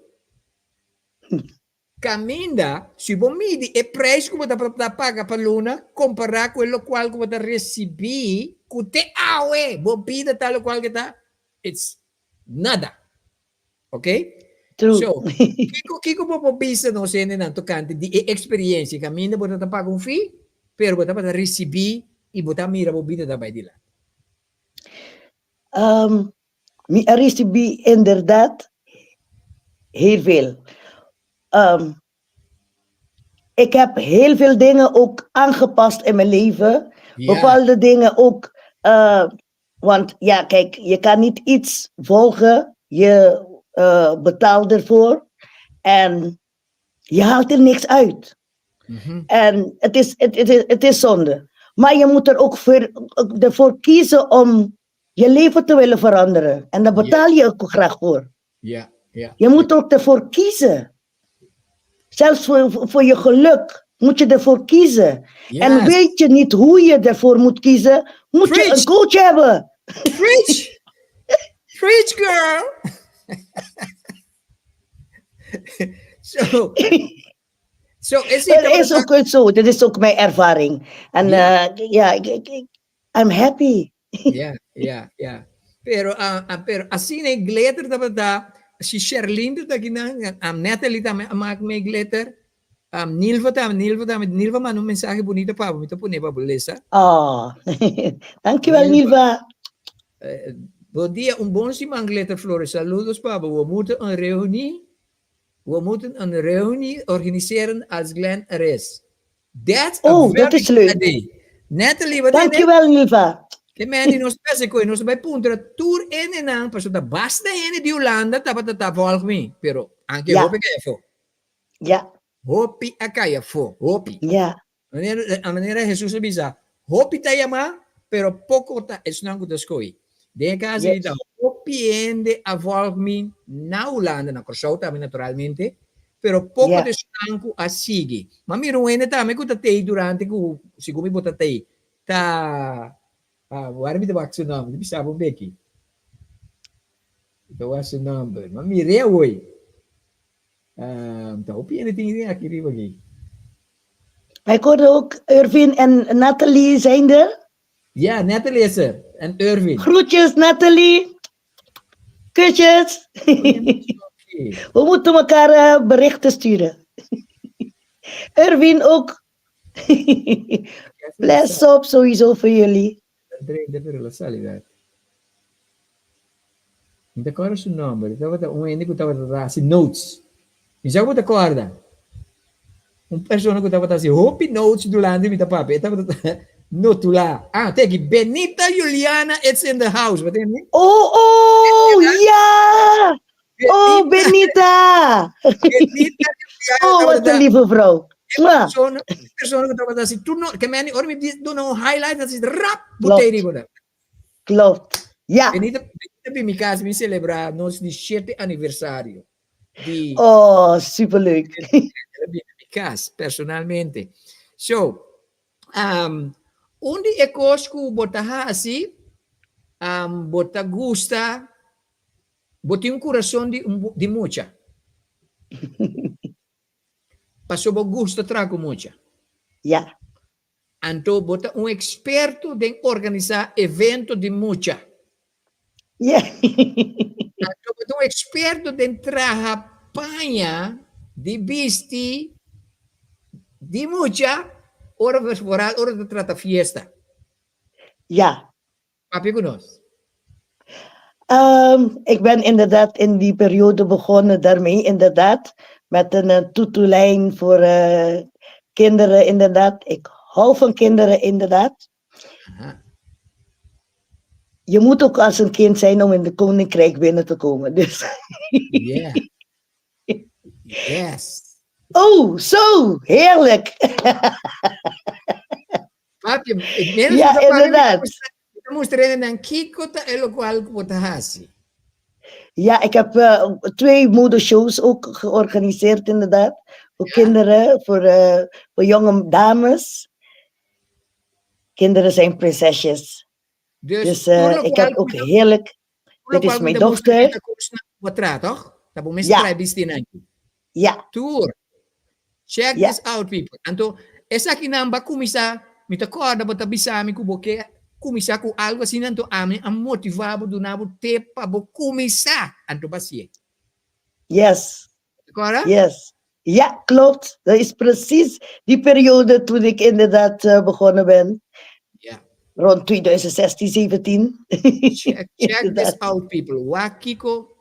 Caminda, se você mide o preço que você está pagando para Luna, comparar com o qual você receber, que te aue, você pide tal qual que está, it's nada. Ok? True. So, kiko po bisa no sene nan tocante di experiência, caminda você está pagando fee, pero você está receber e você mira você pide daarbij die lá. Mi recebi inderdaad heel veel. Ik heb heel veel dingen ook aangepast in mijn leven. Ja. Bepaalde dingen ook. Want ja, kijk, je kan niet iets volgen. Je betaalt ervoor. En je haalt er niks uit. En het is zonde. Maar je moet er ook ervoor kiezen om je leven te willen veranderen. En daar betaal je ook graag voor. Ja, ja. Je moet ook ervoor kiezen. Zelfs voor je geluk moet je ervoor kiezen. Yes. En weet je niet hoe je ervoor moet kiezen, moet je Preach. een coach hebben. Preach! Preach, girl! So is Dat it is ook zo. Dat is ook mijn ervaring. En I'm happy. Yeah. Pero assim nem glitter da bada, si Sherlyn da ginang, Natalie da maak me glitter. Nilva manda um mensagem bonita para mim, então pune para beleza. Oh, dankjewel Nilva. Bom dia, bom simang glitter Flores. Saludos Papa. We moeten een reunie organiseren als Glen er is. That's a Oh, very dat is good leuk. idea. Natalie, wat Dankjewel Nilva. que meni nos pese ko nos by punto tour en ang paso da basta ene di Holanda dapat volg me pero anche Ja. hopi kaya fo Ja, hopi akaya fo hopi ja. a manera Jesus bisa hopi tayama pero poco ta es nango da skoi de casa Yes. da hopi ende a volg me na Holanda na Corsauta naturalmente pero poco Ja. de stanco a sigi ma mi ruene ta me ko tatei durante ko sigumi botatei ta waarom is de wax number? Die bestaat een beetje. Dat was een number. Maar meer heel mooi. Dat hoop je in het ding die ik hier heb. Ik hoorde ook Irvin en Nathalie zijn er. Ja, Natalie is er. En Irvin. Groetjes Nathalie. Kusjes. We moeten elkaar berichten sturen. Irvin ook. Bless op sowieso voor jullie. De perla salida. Não decora seu nome. Estava um ende que estava atrás, notes. Me já vou decorar. Un persona que estava assim, hopi notes do lande mit papi. Estava no tula. Ah, teki Benita Juliana, it's in the house. Wat is het? Oh, ja! Oh, Benita! Benita Juliana. Oh, wat een lieve vrouw. Mwah. Persona que estava assim, tu não, que meni, ora me diz, tu não highlight, dat is rap, Klopt. botei boda. Klopt. Ja. Benita bij mi casa me celebrar nos 17 aniversário. De Oh, superleuk. mi casa, personalmente. So, onde é cosco botar assim, bota gusta, botei coração de mucha. Passou bo gusto trago mucha. Ja. Então, bota experto de organizar evento de mucha. Ja. Então, bota experto de trabalhar panha de bisti de mucha, hora de tratar fiesta. Ja. Papi conosco. Ik ben inderdaad in die periode begonnen daarmee, inderdaad. Met een tutulijn voor kinderen, inderdaad. Ik hou van kinderen, inderdaad. Aha. Je moet ook als een kind zijn om in de koninkrijk binnen te komen. Dus. Yeah. Yes. Oh, zo, heerlijk. Papi, Ja, inderdaad. We moesten rennen naar Kiko, en lo qual potahasi. Ja, ik heb 2 modeshows ook georganiseerd, inderdaad. Voor Ja. kinderen, voor jonge dames. Kinderen zijn prinsesjes. Dus ik heb ook heerlijk. Dit is mijn dochter. Wat raad, toch? Dat moet Ja. mensen bestaan. Ja, Tour. Check Ja. this out, people. Anto, esa kinamba kumisa, mita corda bota bisami kuboke, kumisa ku algo assim, anto ame, am motivado do nabo tepa, bo kumisa, anto basie. yes, Corda? yes. Ja, klopt. Dat is precies die periode toen ik inderdaad begonnen ben. Ja. Rond 2016, 17. Check this Inderdaad. out, people. Wakiko,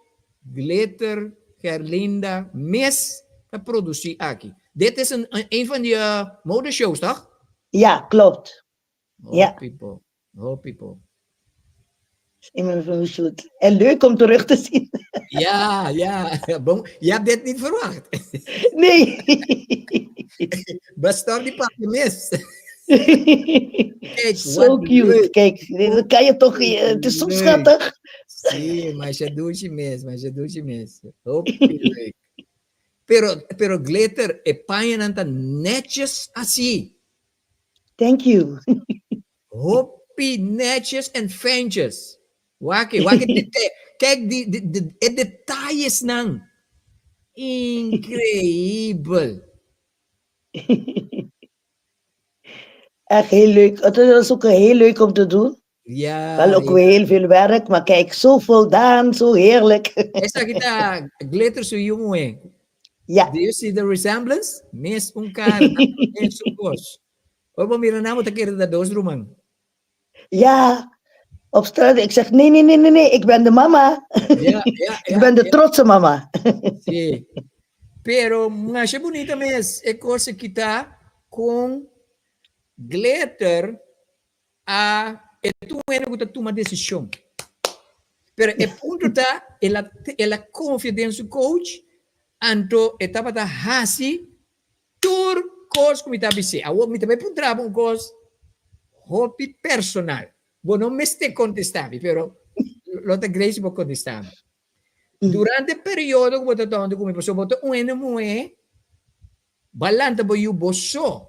Glitter, Gerlinda, Miss, dat produceert aki. Dit is een van die modeshows, toch? Ja, klopt. Ja. People. Oh, people. In mijn filmshoot. En leuk om terug te zien. Ja, ja. Bon, je hebt dit niet verwacht. Nee. Bastor die papi Miss. Kijk, Zo wat cute. leuk. Kijk, dat kan je toch. Het is zo Leuk. schattig. Sim, mas é doce mesmo, mas é doce mesmo. Pero glitter e panha nanta netjes assim. Thank you. Hoppie netjes en fijntjes. Waki, kijk die detalhes nan. Increíble. Echt heel leuk. Het is ook heel leuk om te doen. Ja. Wel ook weer heel veel werk, maar kijk, zo voldaan, zo heerlijk. Essa kita glitter so yung eh. Ja, Do you see the resemblance? Mes un cara, mes un cos. O ba mira namo takira da dos rumang. ja. Op straat, ik zeg nee, ik ben de mama. Ja, Ik ben de trotse mama. Sí. Pero nga siya bonita mes, e cosa kita kung glitter e tu eno kuta tuma desisyon. Pero e punto ta ela confidence coach anto etapa ta hasi tur cos kumita bisi. Awo mita be puntrabo un cos hobby personal. Bueno, me ste contestavi, pero lo te Grace può contestare. Durante il periodo come tanto come posso boto un moe ballante bo you bosso.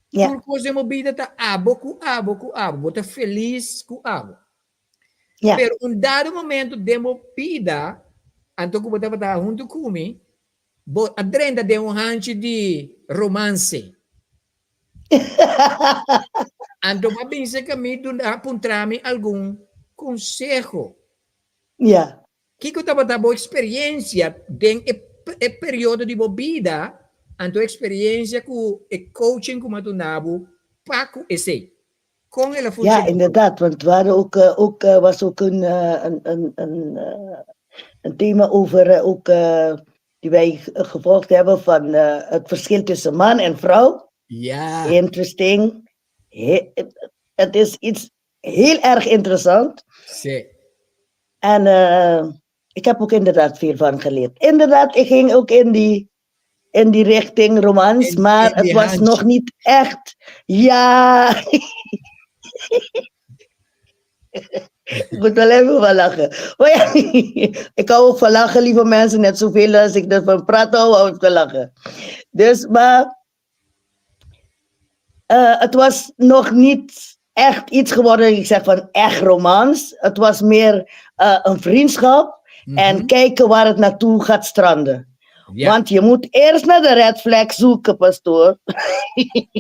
Ja, Por cose mobile ta abo, bota feliz ku abo. ja, Pero un dado momento demo pida anto ko bota bata junto kumi bo adrenda de un hanci di romance. Anto mabinse kami dun apuntrami algum consejo. ja, Kiko tabo experiência den e período de bobida, anto experiência com e coaching com matunabo, paco esse. Com ela funciona. ja, inderdaad. Want het waren was ook een thema over die wij gevolgd hebben van het verschil tussen man en vrouw. Ja. Interesting. Het is iets heel erg interessant. Zie. En ik heb ook inderdaad veel van geleerd. Inderdaad, ik ging ook in die richting romans, maar in die het was handje. nog niet echt. Ja. Ik moet wel even van lachen. Maar ja, ik hou ook van lachen, lieve mensen. Net zoveel als ik ervan praat, hou ik van lachen. Dus, maar het was nog niet echt iets geworden, ik zeg van echt romans. Het was meer een vriendschap en kijken waar het naartoe gaat stranden. Ja. Want je moet eerst naar de red flag zoeken, pastoor.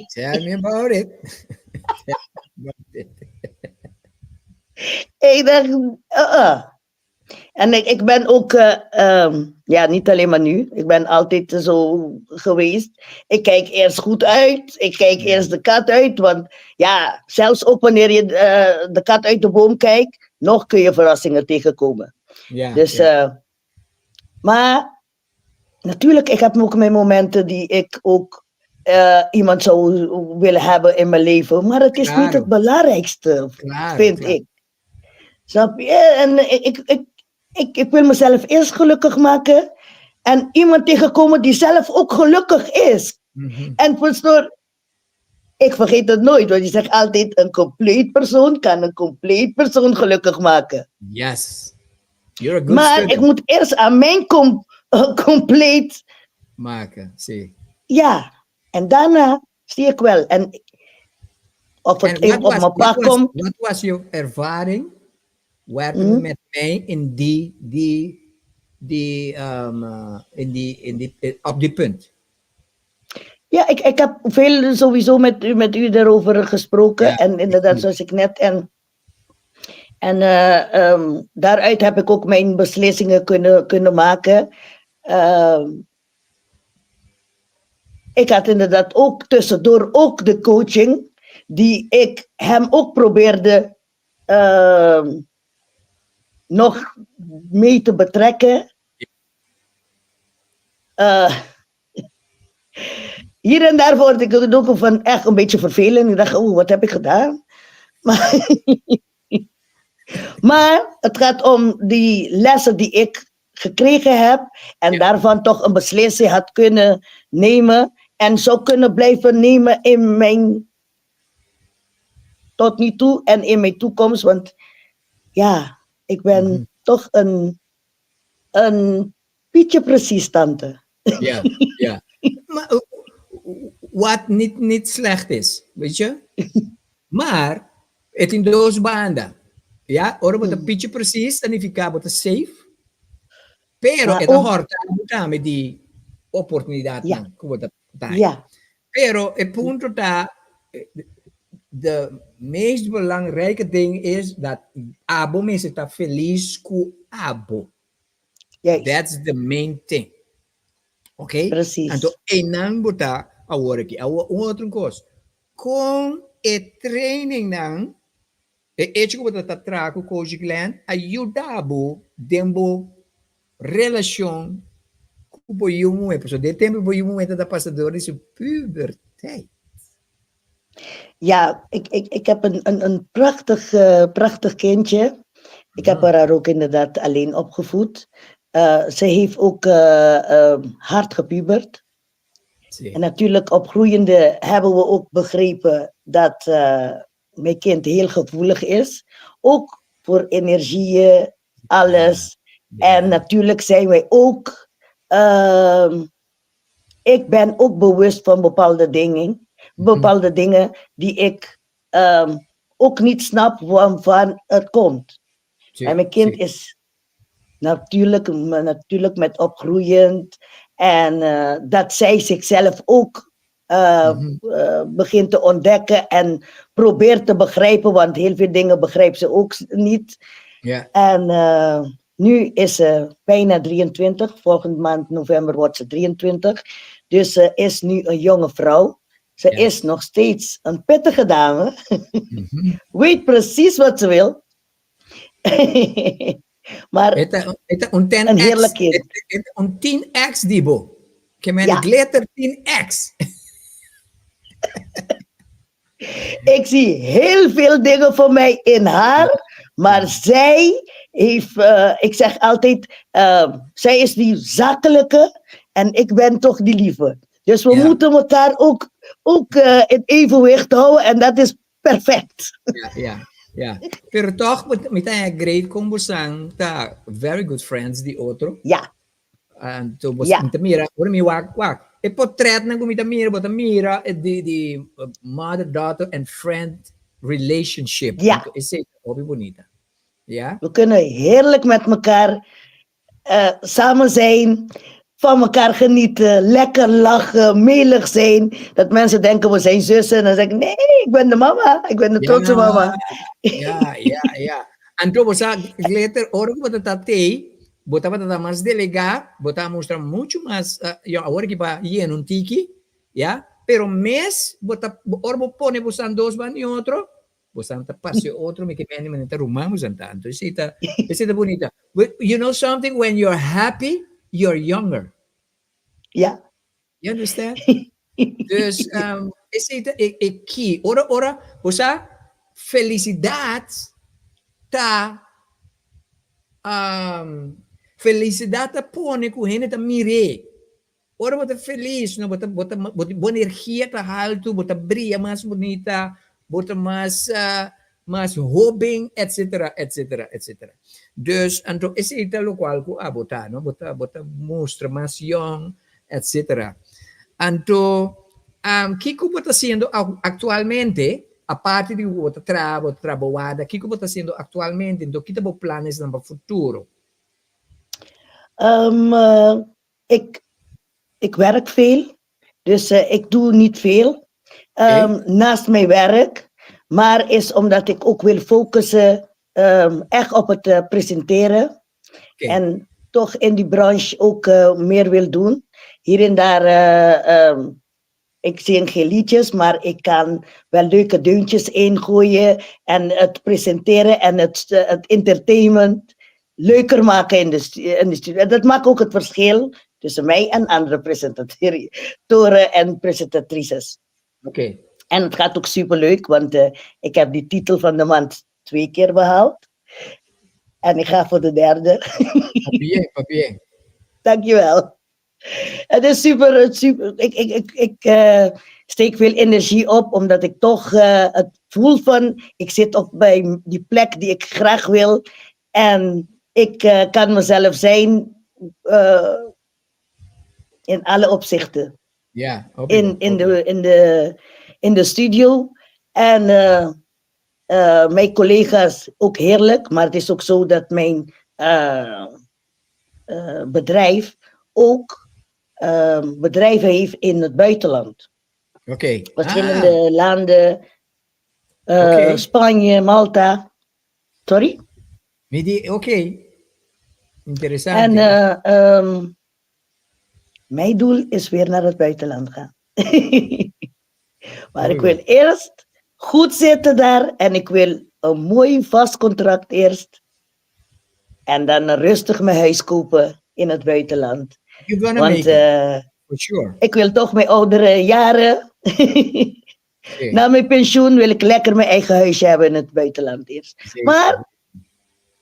Tell me about it. Ik dacht, En ik ben ook, ja, niet alleen maar nu. Ik ben altijd zo geweest. Ik kijk eerst goed uit. Ik kijk eerst de kat uit. Want ja, zelfs ook wanneer je de kat uit de boom kijkt, nog kun je verrassingen tegenkomen. Ja. Dus, ja. maar natuurlijk, ik heb ook mijn momenten die ik ook iemand zou willen hebben in mijn leven. Maar het is niet het belangrijkste, vind ik. Snap je? En ik wil mezelf eerst gelukkig maken. En iemand tegenkomen die zelf ook gelukkig is. En pastoor, ik vergeet het nooit. Want je zegt altijd, een compleet persoon kan een compleet persoon gelukkig maken. Yes. You're a good Maar student. ik moet eerst aan mijn compleet maken, zie. Ja, en daarna zie ik wel. En of het even op mijn pad komt. Wat was jouw ervaring werken met mij in op die punt? Ja, ik heb veel sowieso met u daarover gesproken. Ja, en inderdaad, zoals ik net. En daaruit heb ik ook mijn beslissingen kunnen maken. Ik had inderdaad ook tussendoor ook de coaching, die ik hem ook probeerde nog mee te betrekken. Hier en daar word ik ook van echt een beetje vervelend. Ik dacht, wat heb ik gedaan? Maar het gaat om die lessen die ik gekregen heb en daarvan toch een beslissing had kunnen nemen en zou kunnen blijven nemen in mijn tot nu toe en in mijn toekomst. Want ja, ik ben toch een Pietje precies tante. Ja, ja. Maar wat niet slecht is, weet je? Maar het in doos banda. Ja, ora de Pietje precies, dan fica bota safe. Pero Maar ito ook- horta met die opportunidad Ja. na kuwata tayo. Ja, Pero het punto da de meest belangrijke ding is dat abo mensen ta feliz ku abo. juist. That's the main thing. Okay? Precies. Então, enang buta awora ki awa outro coisa. Com e training nang e echo buta tatraco coach Glenn ajudabo dembo relação com o momento. So de tempo o momento da passadora is puberteit. Ja, ik heb een prachtig kindje. Ik heb haar ook inderdaad alleen opgevoed. Ze heeft ook hard gepubert. Zie. En natuurlijk opgroeiende hebben we ook begrepen dat mijn kind heel gevoelig is. Ook voor energieën, alles. En natuurlijk zijn wij ook... ik ben ook bewust van bepaalde dingen die ik ook niet snap van het komt. Zie, En mijn kind zie. is natuurlijk met opgroeiend. En dat zij zichzelf ook begint te ontdekken en probeert te begrijpen, want heel veel dingen begrijpt ze ook niet. Ja. En nu is ze bijna 23, volgende maand november wordt ze 23. Dus ze is nu een jonge vrouw. Ze Ja. is nog steeds een pittige dame. Weet precies wat ze wil. Maar Ito un 10x. een heerlijk kind. Ito un 10x, Dibo. Kaya Ja. glitter 10x. Ik zie heel veel dingen voor mij in haar, maar zij heeft, ik zeg altijd, zij is die zakelijke en ik ben toch die lieve. Dus we Ja. moeten elkaar ook in evenwicht houden en dat is perfect. Ja. Pero toch, met een great combo sang, ta very good friends, die otro. Ja, En to was Ja. Mira, ora mi wak. E portret ng gumita Mira, the mother-daughter and friend relationship. Ja. Is het hobby bonita. Ja? we kunnen heerlijk met elkaar samen zijn, van elkaar genieten, lekker lachen, melig zijn. Dat mensen denken we zijn zussen en dan zeg ik nee, ik ben de mama, ik ben de trotse mama. Ja. En to was glitter, ora ko tate, bota más delega, bota mostrar mucho más, ahora que va y en un tiki, ya, pero mes, bota, orbo pone bosan dos van y otro, bosan tapase otro, me que me neta rumamos en tanto, es bonita. But you know something, when you're happy, you're younger. Ja. You understand? Dus, is het key. Ora, bosa, felicidad, ta, felicidad ta pone ku hene ta mire. Ora bota feliz, no bota boa energia ta alto, bota brilha mais bonita, bota mais hobing, etc. Dus anto is ita lo qual ku abota, no bota mostra mais young, etc. Anto Kiko bota haciendo actualmente, aparte de bota trabalhada, Kiko bota haciendo actualmente, então kita bo planos para futuro. Ik werk veel, dus ik doe niet veel naast mijn werk. Maar is omdat ik ook wil focussen echt op het presenteren. Okay. En toch in die branche ook meer wil doen. Hier en daar, ik zing geen liedjes, maar ik kan wel leuke deuntjes ingooien. En het presenteren en het entertainment leuker maken in de studio. Dat maakt ook het verschil tussen mij en andere presentatoren en presentatrices. Oké. En het gaat ook superleuk, want ik heb die titel van de maand 2 keer behaald. En ik ga voor de 3e. Papier. Dankjewel. Het is super. Ik steek veel energie op, omdat ik toch het voel van, ik zit op bij die plek die ik graag wil. En ik kan mezelf zijn in alle opzichten. Ja, in de studio. En mijn collega's ook heerlijk. Maar het is ook zo dat mijn bedrijf ook bedrijven heeft in het buitenland. Oké. Verschillende landen. Spanje, Malta. Sorry? Oké. Interessant. En mijn doel is weer naar het buitenland gaan. Maar ik wil eerst goed zitten daar en ik wil een mooi vast contract eerst. En dan rustig mijn huis kopen in het buitenland. Want for sure. Ik wil toch mijn oudere jaren. Na mijn pensioen wil ik lekker mijn eigen huisje hebben in het buitenland eerst. Maar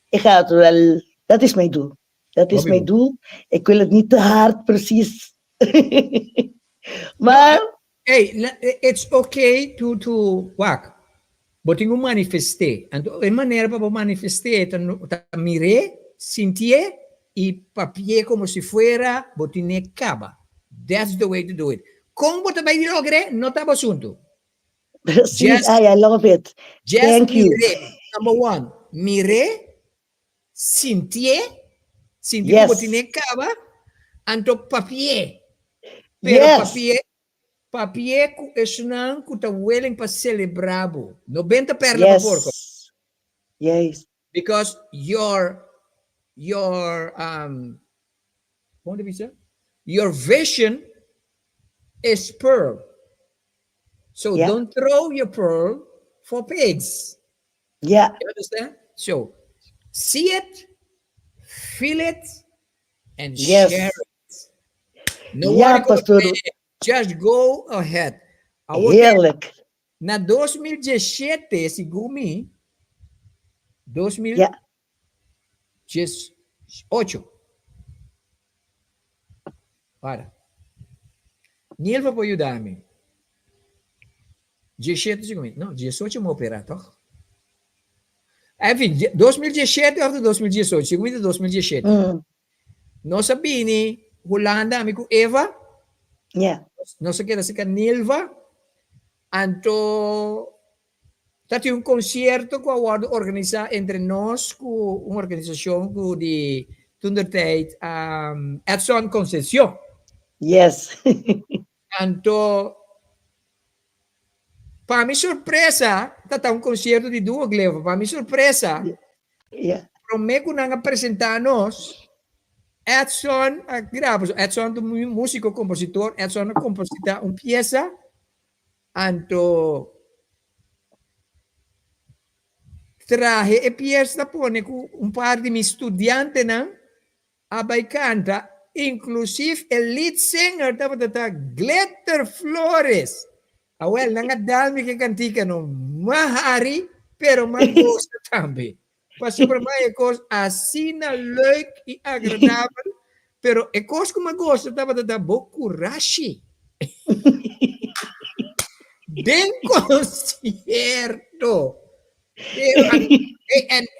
ik ga het wel. Dat is mijn doel. Dat is mijn doel. Ik wil het niet te hard, precies. Maar. Hey, it's okay to work. But you manifeste. En de manier para manifestar, mire, sentir y papier como si fuera botine caba. That's the way to do it. Como te vai lograr, no estaba asunto. Just, I love it. Just Thank you. Number 1, mire, sentir Yes. botine caba, anto papier. Pero Yes. papier is não que tá willing para celebrar. 90 perla por porco. Yes. Because your como deve ser? Your vision is pearl. So don't throw your pearl for pigs. Yeah. You understand? So see it, feel it and Yes. share it. No Ja, worry, pastor. just go ahead. Heerlijk. Na 2017, siguro 2018. Ja. Para. Niel vai ajudar-me. 17 segundo. Não, 18 vou operar, toch? Enfim, 2017 ou 2018? Segundo 2017. Nós sabíamos, Holanda, amigo Eva, Ja. nós queremos ser Nilva, então, tati um concerto que a organizar entre nós, com uma organização de Tundertijd, Edson Conceição. Yes. Então, para minha surpresa, tá um concerto de duas gleva. Para minha surpresa, Ja. prometo que apresentar nós, Edson, Edson é músico, compositor, Edson compositor uma peça, então, traje a peça pone com par de meus estudantes, abai canta, inclusive o lead singer, estava Glitter Flores. Well, nangadalmi que cantica no mahari, pero magosta também. Pastor para mim é coisa assim leuk e agradável, pero é coisa que magosta estava da bokurashi. Bem concerto.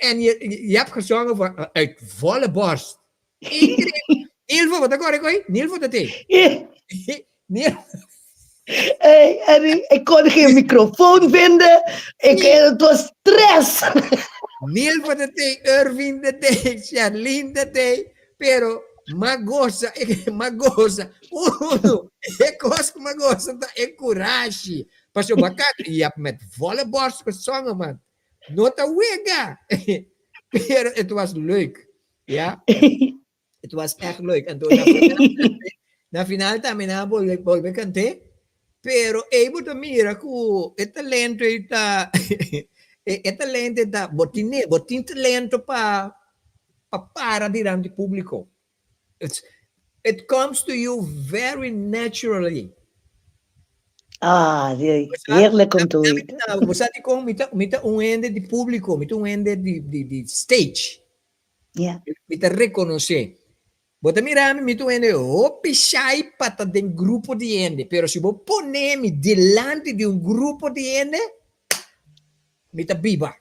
En je hebt gezongen van uit volle borst. Nilvo, wat agora koi? Nilvo dat is. Hey, en ik kon geen microfoon vinden. Het was stress. Nilvo dat is, Irving dat is, Charlene dat is, pero magosa, uno, magosa, é coragem. Pastor bacana, je hebt met volle borst gezongen, man. Nota wega. Pero het was leuk. Ja? Het was echt leuk. En toen na final também na volve cantar. Pero ebo ta mira ku e talento ita e talento ita botin talento para dirante público. It comes to you very naturally. Heerlijk om te weten. Você tem como mita ende de público, mita ende de stage. Ja. Mita reconhecer. Bota mirar, mita ende pichai pata de grupo de ende, pero se vou poner-me delante de grupo de ende, mita biba.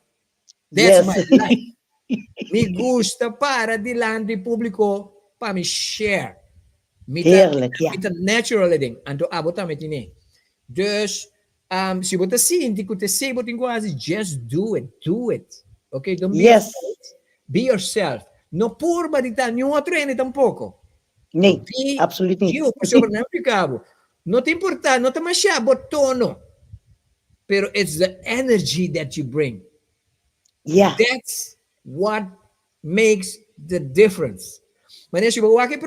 That's my life. Me gusta para delante do público para me share. Heerlijk, ja. Mita natural ding. Anto abota metine. Dus, se você sente que você tem quase, just do it. Okay? Don't be afraid. Be yourself. Não purba de estar nenhum outro ene tampouco. Nee, absoluut niet. Não te importa, não te machado tono. Pero it's the energy that you bring. Yeah. That's what makes the difference. Wanneer je bewaakt het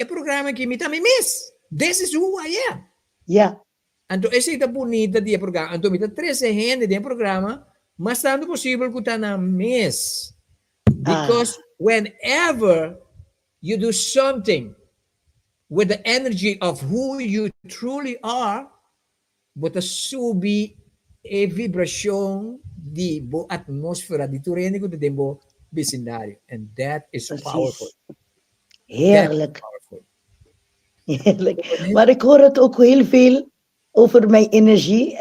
programa que me também miss. This is who I am. Yeah. Então, esse é bonito de programa. Então, me dá 13 gente de programa, mas tanto possível que está na miss. Because whenever you do something with the energy of who you truly are, bota subi a vibração de boa atmosfera de turênico de tempo vecindário. And that is powerful. Heerlijk. Heerlijk. Maar ik hoor het ook heel veel over mijn energie.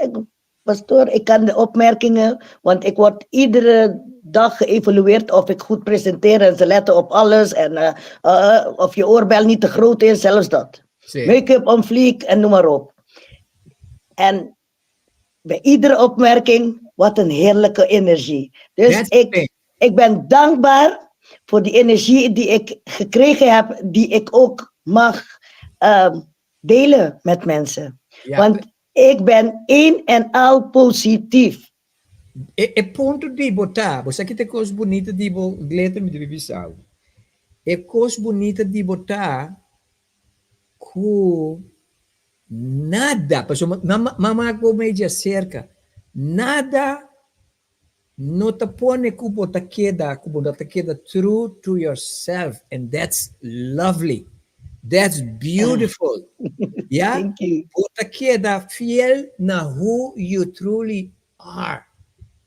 Pastoor, ik kan de opmerkingen, want ik word iedere dag geëvalueerd of ik goed presenteer en ze letten op alles en of je oorbel niet te groot is, zelfs dat. Make-up on fleek en noem maar op. En bij iedere opmerking, wat een heerlijke energie. Dus ik ben dankbaar voor die energie die ik gekregen heb, die ik ook mag delen met mensen. Ja. Want ik ben één en al positief. É ponto de botar, você que tem coisa bonita de botar, me deve visar. É coisa bonita de botar com nada, pessoal, mamá com meia cerca, nada no te pone kubo te queda true to yourself, and that's lovely. That's beautiful. Yeah? Thank you. Te queda fiel na who you truly are.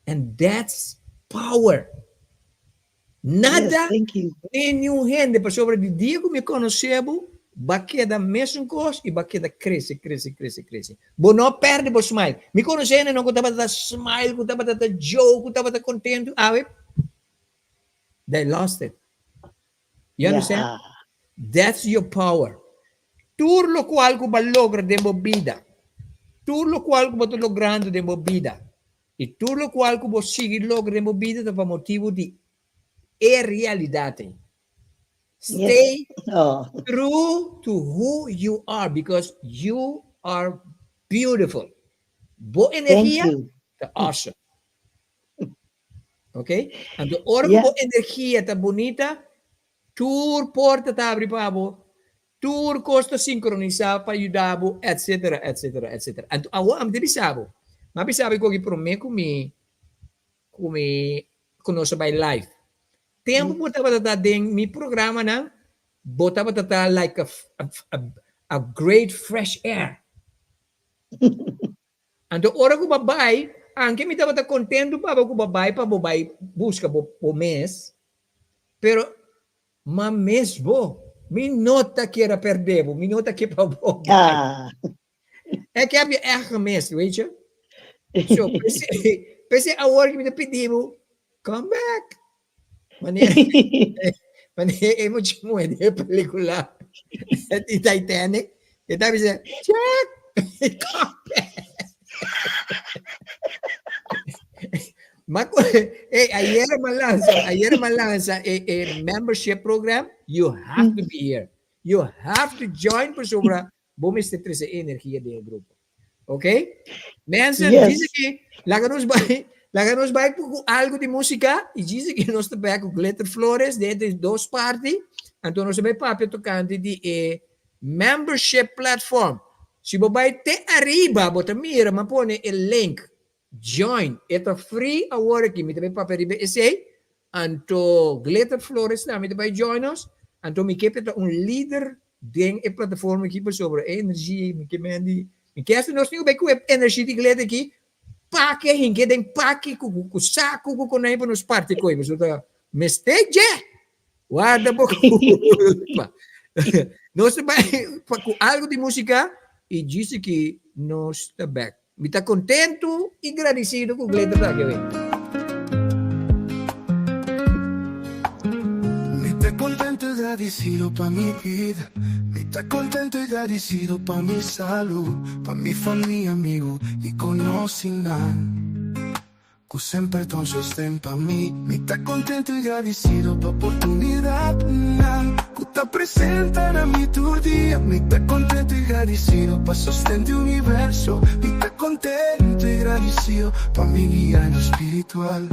And that's power. Nada Yes, thank you. nenhum rende para sobre de dia que me conhecebo, vai quedar mesmo coisa e vai quedar cresce. Bo não perde o smile. Me conhecendo não estava da smile, estava da joke, estava da contento. They lost it. You understand? Yeah. That's your power. Tudo lo qual que vai lograr dentro da vida. Tudo lo qual que vai logrando dentro da vida. E tudo lo qual que vai seguir logrando dentro da vida por motivo de realidade. Stay true to who you are, because you are beautiful. Boa energia, tá awesome. Ok? Então, hora que boa energia tá bonita, tur porta tá abre para você, tur costa sincronizar para ajudar você, etc. Então, agora me diz sabo, mas sabe que para mim conosco by live. Tempo botava tá dentro mi programa na botava tá like a great fresh air. Então, hora que o babai, anche me tava contento para o babai busca o mês, pero mas mesmo me nota que era perder, me nota que para o é que havia erro mesmo, weet je? So, pensei a hora que me pediu, come back. Mas é muito muito a película de Titanic. Eu estava dizendo, Jack, mas ayer me lança a membership program. You have to be here. You have to join para sobre vamos ter essa energia do grupo. Ok? Mensen, diz que Laganos vai com algo de música e diz que nós também com Glitter Flores, de duas partes. Então, nós também para tocando de membership platform. Se você vai até arriba, você mira, mas põe o link, join. É free agora aqui, me também para arriba esse. Então, Glitter Flores também vai join us. Então, me quer líder de plataforma aqui sobre energia, me quer nós temos bem com energia de Glitter aqui. Pakai hingga den pakai ku saku ku naik penuh party koi maksudnya mistake wada boku não se vai com algo de música e disse que não está back. Me está contento e agradecido com o Glitter da que Me está contento e agradecido para mi vida. Me está contento y agradecido pa' mi salud, pa' mi familia, amigo y conocinan. Que sempre ton sostén pa' mí. Me está contento y agradecido pa' oportunidad, que está presente en mi tu día. Me está contento y agradecido pa' sostén de universo. Me está contento y agradecido pa' mi guía en lo espiritual,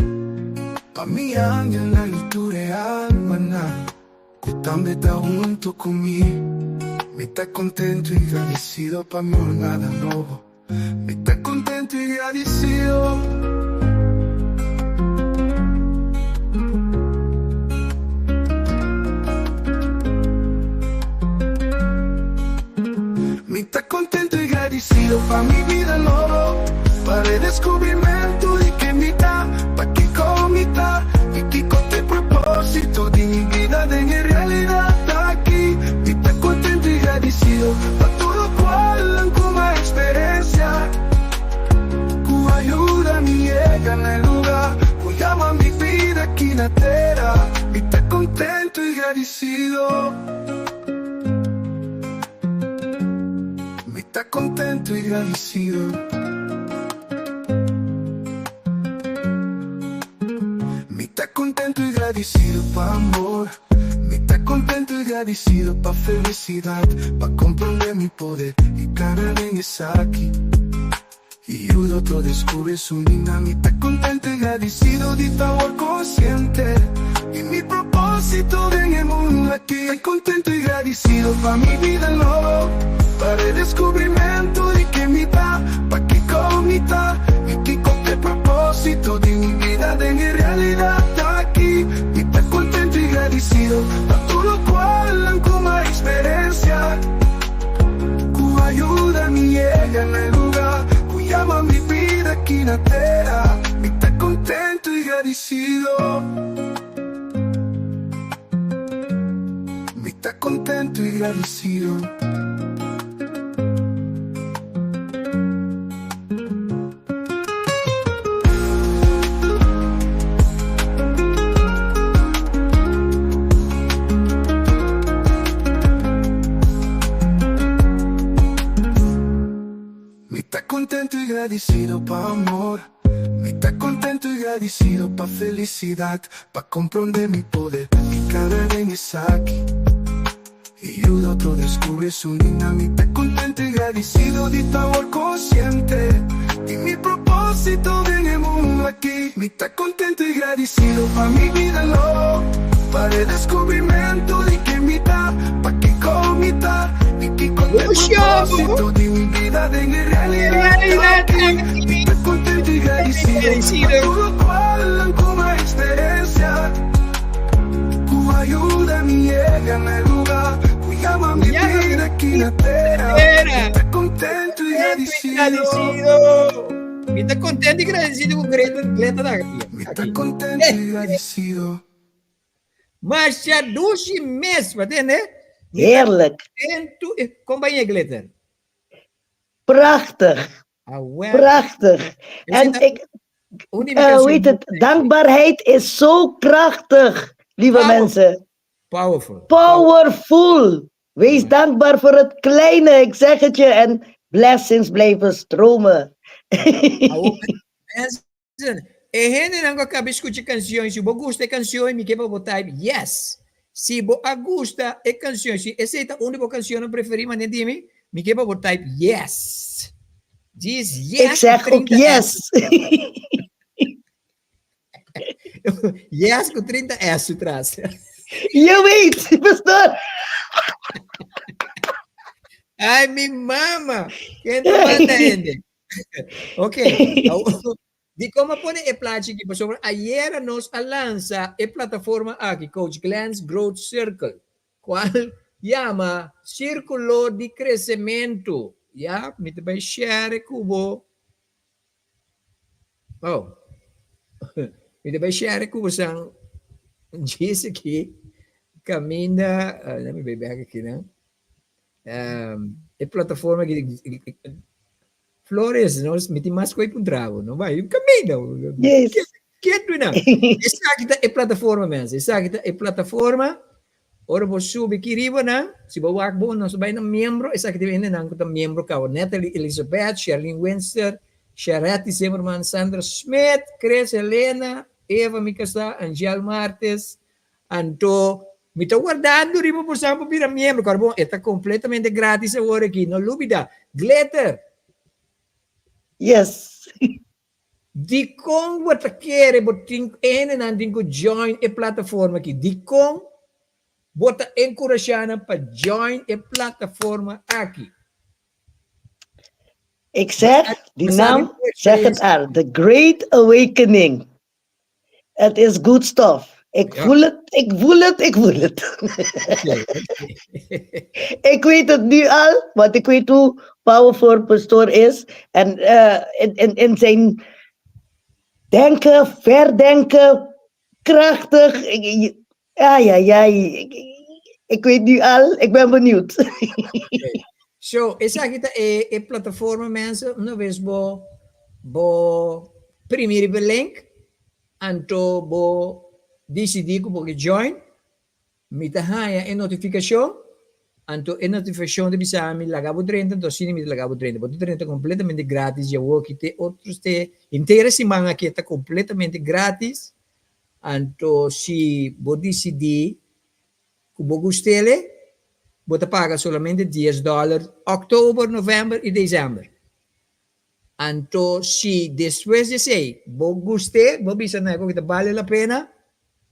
pa' mi ángel en la luz real, maná, que también está junto conmigo. Me está contento y agradecido pa' mí nada nuevo. Me está contento y agradecido. Me está contento y agradecido pa' mi vida nuevo, para el descubrimiento de que mitad, pa' que comita y que con el propósito de mi vida de realidad aquí. Me está contento y agradecido pa' todo cual como experiencia, que ayuda a mi llega en el lugar, que llama mi vida aquí en la tierra. Me está contento y agradecido. Me está contento y agradecido. Me está contento y agradecido pa' amor. Me está contento y agradecido pa' felicidad, pa' comprender mi poder y ganar en esa aquí. Y otro descubre su linda. Me está contento y agradecido de favor consciente y mi propósito en el mundo aquí. Estoy contento y agradecido pa' mi vida nuevo, para el descubrimiento de que mitad, pa' que comita y que con el propósito de mi vida de llega en el lugar, llama mi vida aquí en la tierra. Y está contento y agradecido. Me está contento y agradecido. Contento y agradecido pa' amor. Me está contento y agradecido pa' felicidad, pa' comprender mi poder. Mi cara es aquí y otro descubre su dinamita. Contento y agradecido de tu amor consciente y mi propósito en el mundo aquí. Me está contento y agradecido pa' mi vida, no, para el descubrimiento de que mitad, pa' que comita. Y que con el propósito de mi vida en realidad me está contento y agradecido por todo cual como experiencia. Tu ayuda me llega en el lugar, llama mi vida aquí en la tierra. Me está contento y agradecido. Me está contento y agradecido com Greta Dagger. Me está contento y agradecido. Mas já 12 meses, né? Heerlijk. Kom ben je, Glitter? Prachtig. Prachtig. En ik, weet het, dankbaarheid is zo krachtig, lieve mensen. Powerful. Powerful. Wees dankbaar voor het kleine, ik zeg het je. En blessings blijven stromen. Mensen, não acaba de escutar canções. Se você gosta de canções, me quer botar yes. Se você gosta de canções, se essa é a única canção preferida, me quer botar yes. Diz yes. Ik zeg ook yes. Yes com 30 S atrás. Je weet, pastor. Ai, me mama. Quem te manda, gente? Ok. De como pone a plática aqui, sobre ayer nos lança a plataforma aqui, Coach Glenn's Growth Circle, qual chama Círculo de Crescimento. Ya, me vai share cubo. Oh. Me vai share cubo sang diz aqui caminha, let me back aqui, né? A plataforma que Flores, nós metimos mais coisa para um trago, não vai? Caminho. Yes. Que é tu não? Essa aqui é plataforma mesmo. Essa aqui é plataforma. Ora você sube aqui riba, né? Se você vai bom, nós vai na membro. Essa aqui tem ainda não membro cá. Natalie Elizabeth, Charlene Winster, Charette Zimmerman, Sandra Smith, Chris Helena, Eva Micasa, Angel Martes, Anto. Me estou guardando riba por sampo para membro. Cara, bom, está completamente grátis agora aqui. Não dúvida. Glitter. Yes. Di kong wat kere boting ene nanding ko join a plataforma ki. Di kong bota encouragana pa join a plataforma aki. Ik zeg, die naam, zeg het al. The Great Awakening. Het is good stuff. Ik voel het, ik voel het, ik voel het. Ik weet het nu al, want ik weet hoe powerful pastoor is. En in zijn denken, verdenken, krachtig. Ik weet nu al, ik ben benieuwd. So, esa kita e plataforma mensen, no ves bo primiri be link, anto bo decidi ko bo join, mitahaya e notificação, anto e notificação de bisami lagabo 30, to sini mit lagabo 30, bo 30 completamente grátis, já vou que te outros te interesse manga que está completamente grátis, anto si bo decidi ko bo gustele, você paga solamente $10, outubro, novembro e dezembro. Então, se depois de sei, você gostei, você bisa na que vale a pena,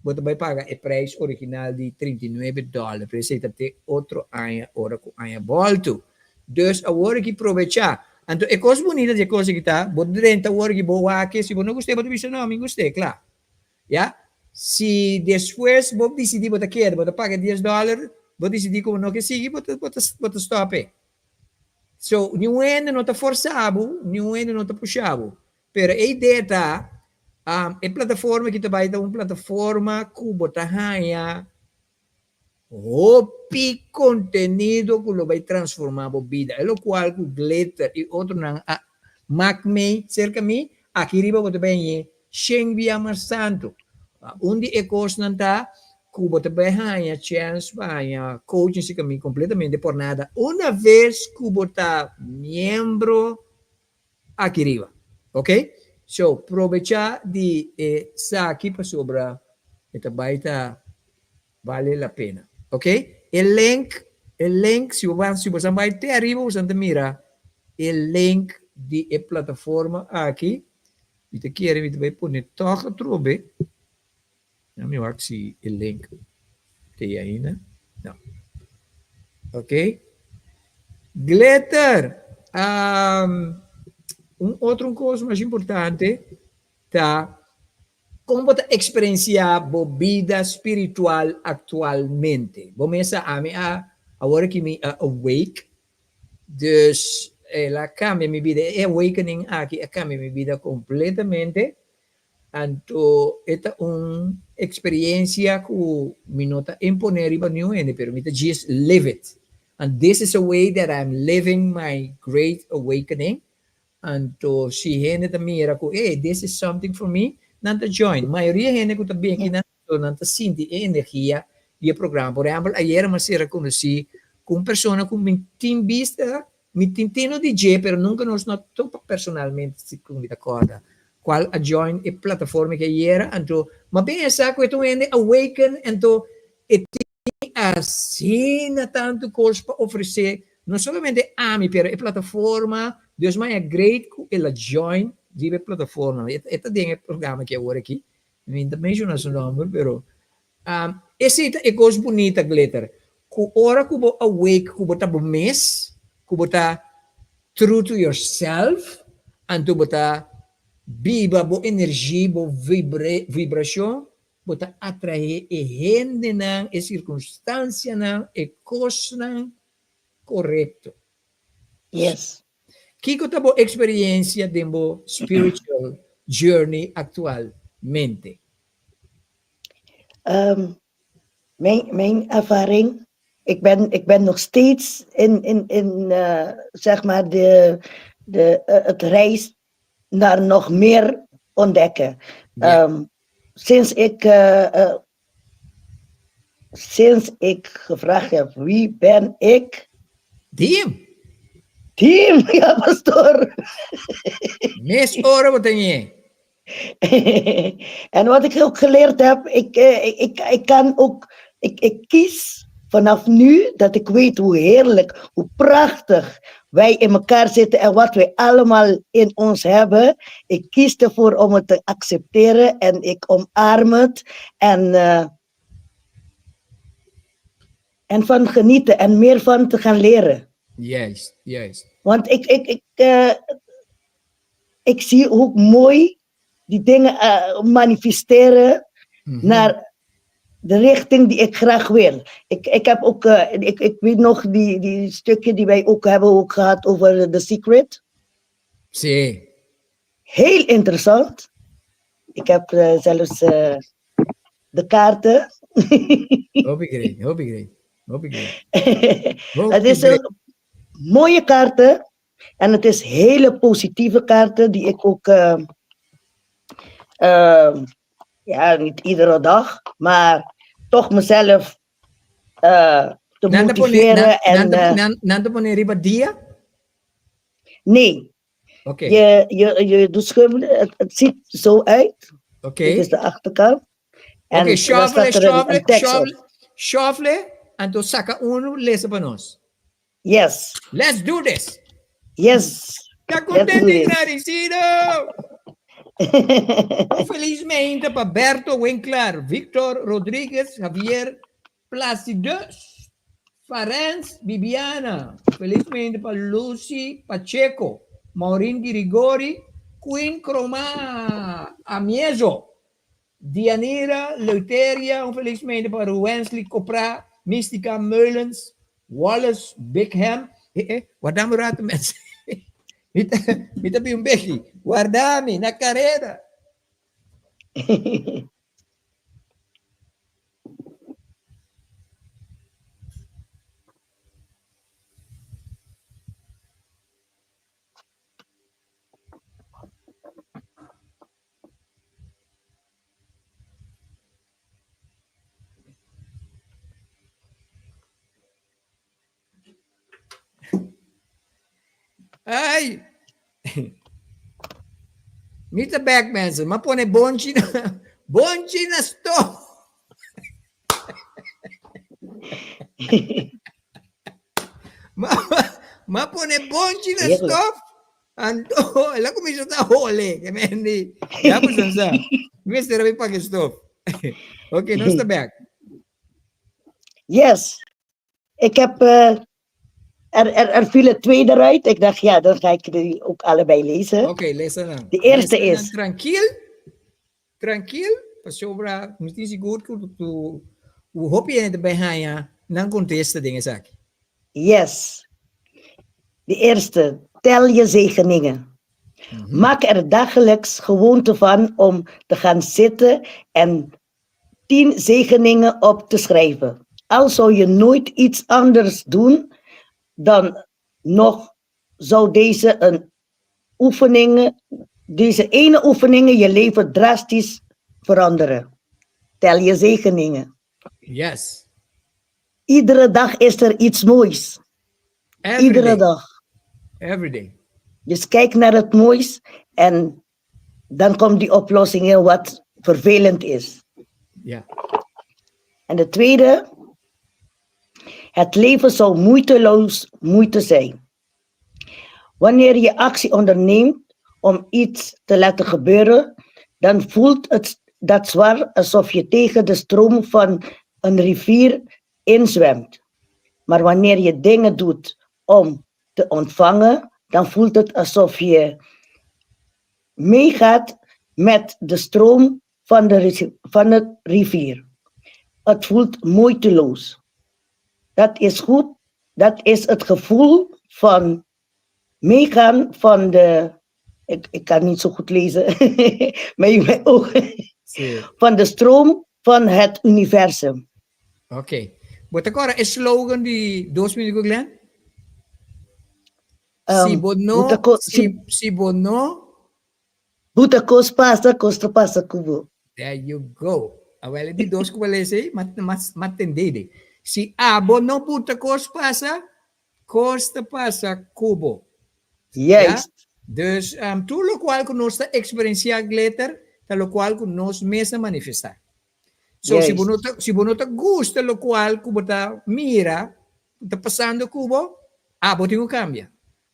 você vai pagar o preço original de $39. Precisa ter outro ano, ora com ano volto. Dus, agora que aproveitar. Então, é coisa bonita de coisa que tá, você renta agora que boa aqui, se você não gostei, você bisa não, me gostei, claro. Já? Se depois você decidir, você quer, você paga $10, você decidir como não que seguir, você stop. So, ninguém não está forçado, ninguém não está puxado. Pero a ideia está, a plataforma que vai dar uma plataforma que bota ganha hopi contenido que lo vai transformar a vida. É o qual o glitter e outro não, macme cerca mim, aqui riba bota bem, Sheng Via Mar Santo. Onde é coisa não está, que bota bem ganha chance, ganha coaching se caminho completamente por nada. Uma vez que bota membro aqui riba, ok? So, aprovechar de aqui para sobrar, esta baita vale a pena. Ok? El link, se você vai ter arriba, você mira o link de plataforma aqui. E te quero, você vai pôr toca trobe. Não me acho se o link tem ainda. Não. Ok? Glitter. Outra coisa mais importante, tá? Como você experienciar a vida espiritual atualmente? Vamos agora que me awake, dus ela cambia minha vida, awakening aqui, cambia minha vida completamente. Então, esta é uma experiência que me nota imponer para ninguém, pero me just live it. And this is a way that I'm living my great awakening. Então, se gente também era que, hey, this is something for me, nanta join. Maioria gente que também aqui nanta sente energia e o programa. Por exemplo, ayer eu me reconheci com uma pessoa com me tem vista, me tentando DJ, pero nunca nos notou personalmente se com me acorda. Qual a join a plataforma que ayer, então, mas bem essa que eu ende awaken, então, e assim tanto coisa para oferecer, não somente a mim, pero a plataforma, Deus me é great que ela join de plataforma. Esta é o programa que agora aqui. Ainda menciono seu nome, pero esse é coisa bonita, Glitter. Que hora que você awake, que você está mês, que você está true to yourself, e você está viva, boa energia, boa vibração, você está atrair a gente, a circunstância, a coisa correto. Yes. Que é a boa experiência de uma spiritual journey atualmente? Mijn ervaring, ik ben nog steeds in zeg maar het reis naar nog meer ontdekken. Ja. Sinds ik gevraagd heb wie ben ik? Team, ja, pastor. Mes oren wat je. En wat ik ook geleerd heb, ik kan ook, ik kies vanaf nu dat ik weet hoe heerlijk, hoe prachtig wij in elkaar zitten en wat wij allemaal in ons hebben. Ik kies ervoor om het te accepteren en ik omarm het en van genieten en meer van te gaan leren. Juist. Want ik zie hoe mooi die dingen manifesteren naar de richting die ik graag wil. Ik heb ook, ik weet nog die stukje die wij ook hebben ook gehad over The Secret. Sí. Heel interessant. Ik heb zelfs de kaarten. Hoop ik great. Het is een mooie kaarten. En het is hele positieve kaarten die ik ook, ja, niet iedere dag, maar toch mezelf te motiveren. Nanda pone riba dia? Nee. Oké. Je doet schubben, het ziet zo uit. Oké. Dit is de achterkant. En Oké, shuffle. Shuffle, en tu saca uno, lees para nós. Yes. Let's do this. Yes. Tá contente e agradecido. Felizmente para Berto Winkler, Victor Rodrigues, Javier Placidos, Farenz Bibiana. Felizmente para Lucy Pacheco, Maureen Girigori, Queen Croma Amieso, Dianira Leuteria. Felizmente para Wensley Copra, Mystica Meulens, Wallace Bickham, Guardami un rato, mensen. Mi tabi un becchi. Guardami, na carrera. Ay! Meet the back, mensen. Ma pone bonchi na sto. ma pone bonchi na Heerlijk. stof. Ando, la come sa ta hole, che mendi. Ja, pues dan sa. Mister rabi pa ke stof. Okay, no sta back. Yes. Ik heb, er vielen 2 eruit. Ik dacht, ja, dan ga ik die ook allebei lezen. Okay, lezen lang. De eerste Lezen lang is- tranquil, pa sobra, misschien siguro tu hoop je het bij haya, nan contesta dingen zak. Yes. De eerste, tel je zegeningen. Maak er dagelijks gewoonte van om te gaan zitten en 10 zegeningen op te schrijven. Al zou je nooit iets anders doen, dan nog zou deze ene oefeningen je leven drastisch veranderen. Tel je zegeningen. Yes. Iedere dag is er iets moois. Every Iedere day. dag. Every day. Dus kijk naar het moois en dan komt die oplossingen wat vervelend is. Ja. En de tweede, het leven zou moeiteloos moeten zijn. Wanneer je actie onderneemt om iets te laten gebeuren, dan voelt het dat zwaar alsof je tegen de stroom van een rivier inzwemt. Maar wanneer je dingen doet om te ontvangen, dan voelt het alsof je meegaat met de stroom van de rivier. Het voelt moeiteloos. Dat is goed. Dat is het gevoel van meegaan van de... Ik kan niet zo goed lezen. Mijn ogen. Sim. Van de stroom van het universum. Ok. But agora, é slogan de 2 minutos, Glenn? Si bono, si bono, Buta cos passa cubo. there you go. Awel di dos ko wala say, matendede. Si abo no puta costa pasa cubo. Juist. Dus tu lo qual que nos experiencia glitter, ta lo qual que nos mesa manifestar. So Yes. si bono ta gusta lo qual cubo ta mira, ta pasando cubo, abo tingo cambia.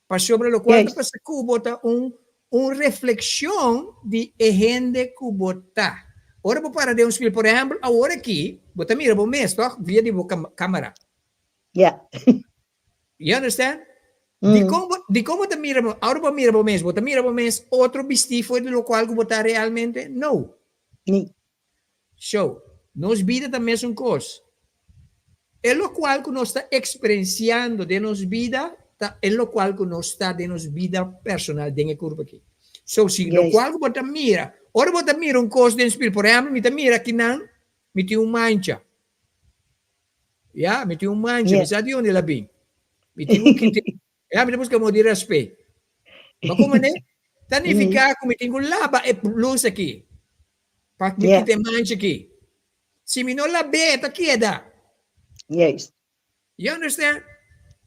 Para sobre lo cual Yes. ta pasa cubo ta un reflexión de gente cubo ta. Ora vou para de um espelho, por exemplo, agora aqui, bota mira o mês, toch? Via de câmera. Ja. You understand? Mm. De como te mira, agora vou mira o mês, bota mira o mês, outro vestido de lo qual botar realmente? No. Nee. So, nos vida também é coisa. É lo qual que nós está experienciando de nos vida, é lo qual que nós está de nos vida personal, de curva aqui. So, se lo Yes. qual que bota mira, ora bota mira coisa de espelho, por exemplo, me mira aqui não, me tem mancha. Me tem mancha, Yeah. me sabe onde ela vem. Me tem que me depois que eu de respeito. Mas como né? Tanificar como tem laba é luz aqui. Para que Yeah. tem mancha aqui. Se me não labe, tá queda. Juist. You understand?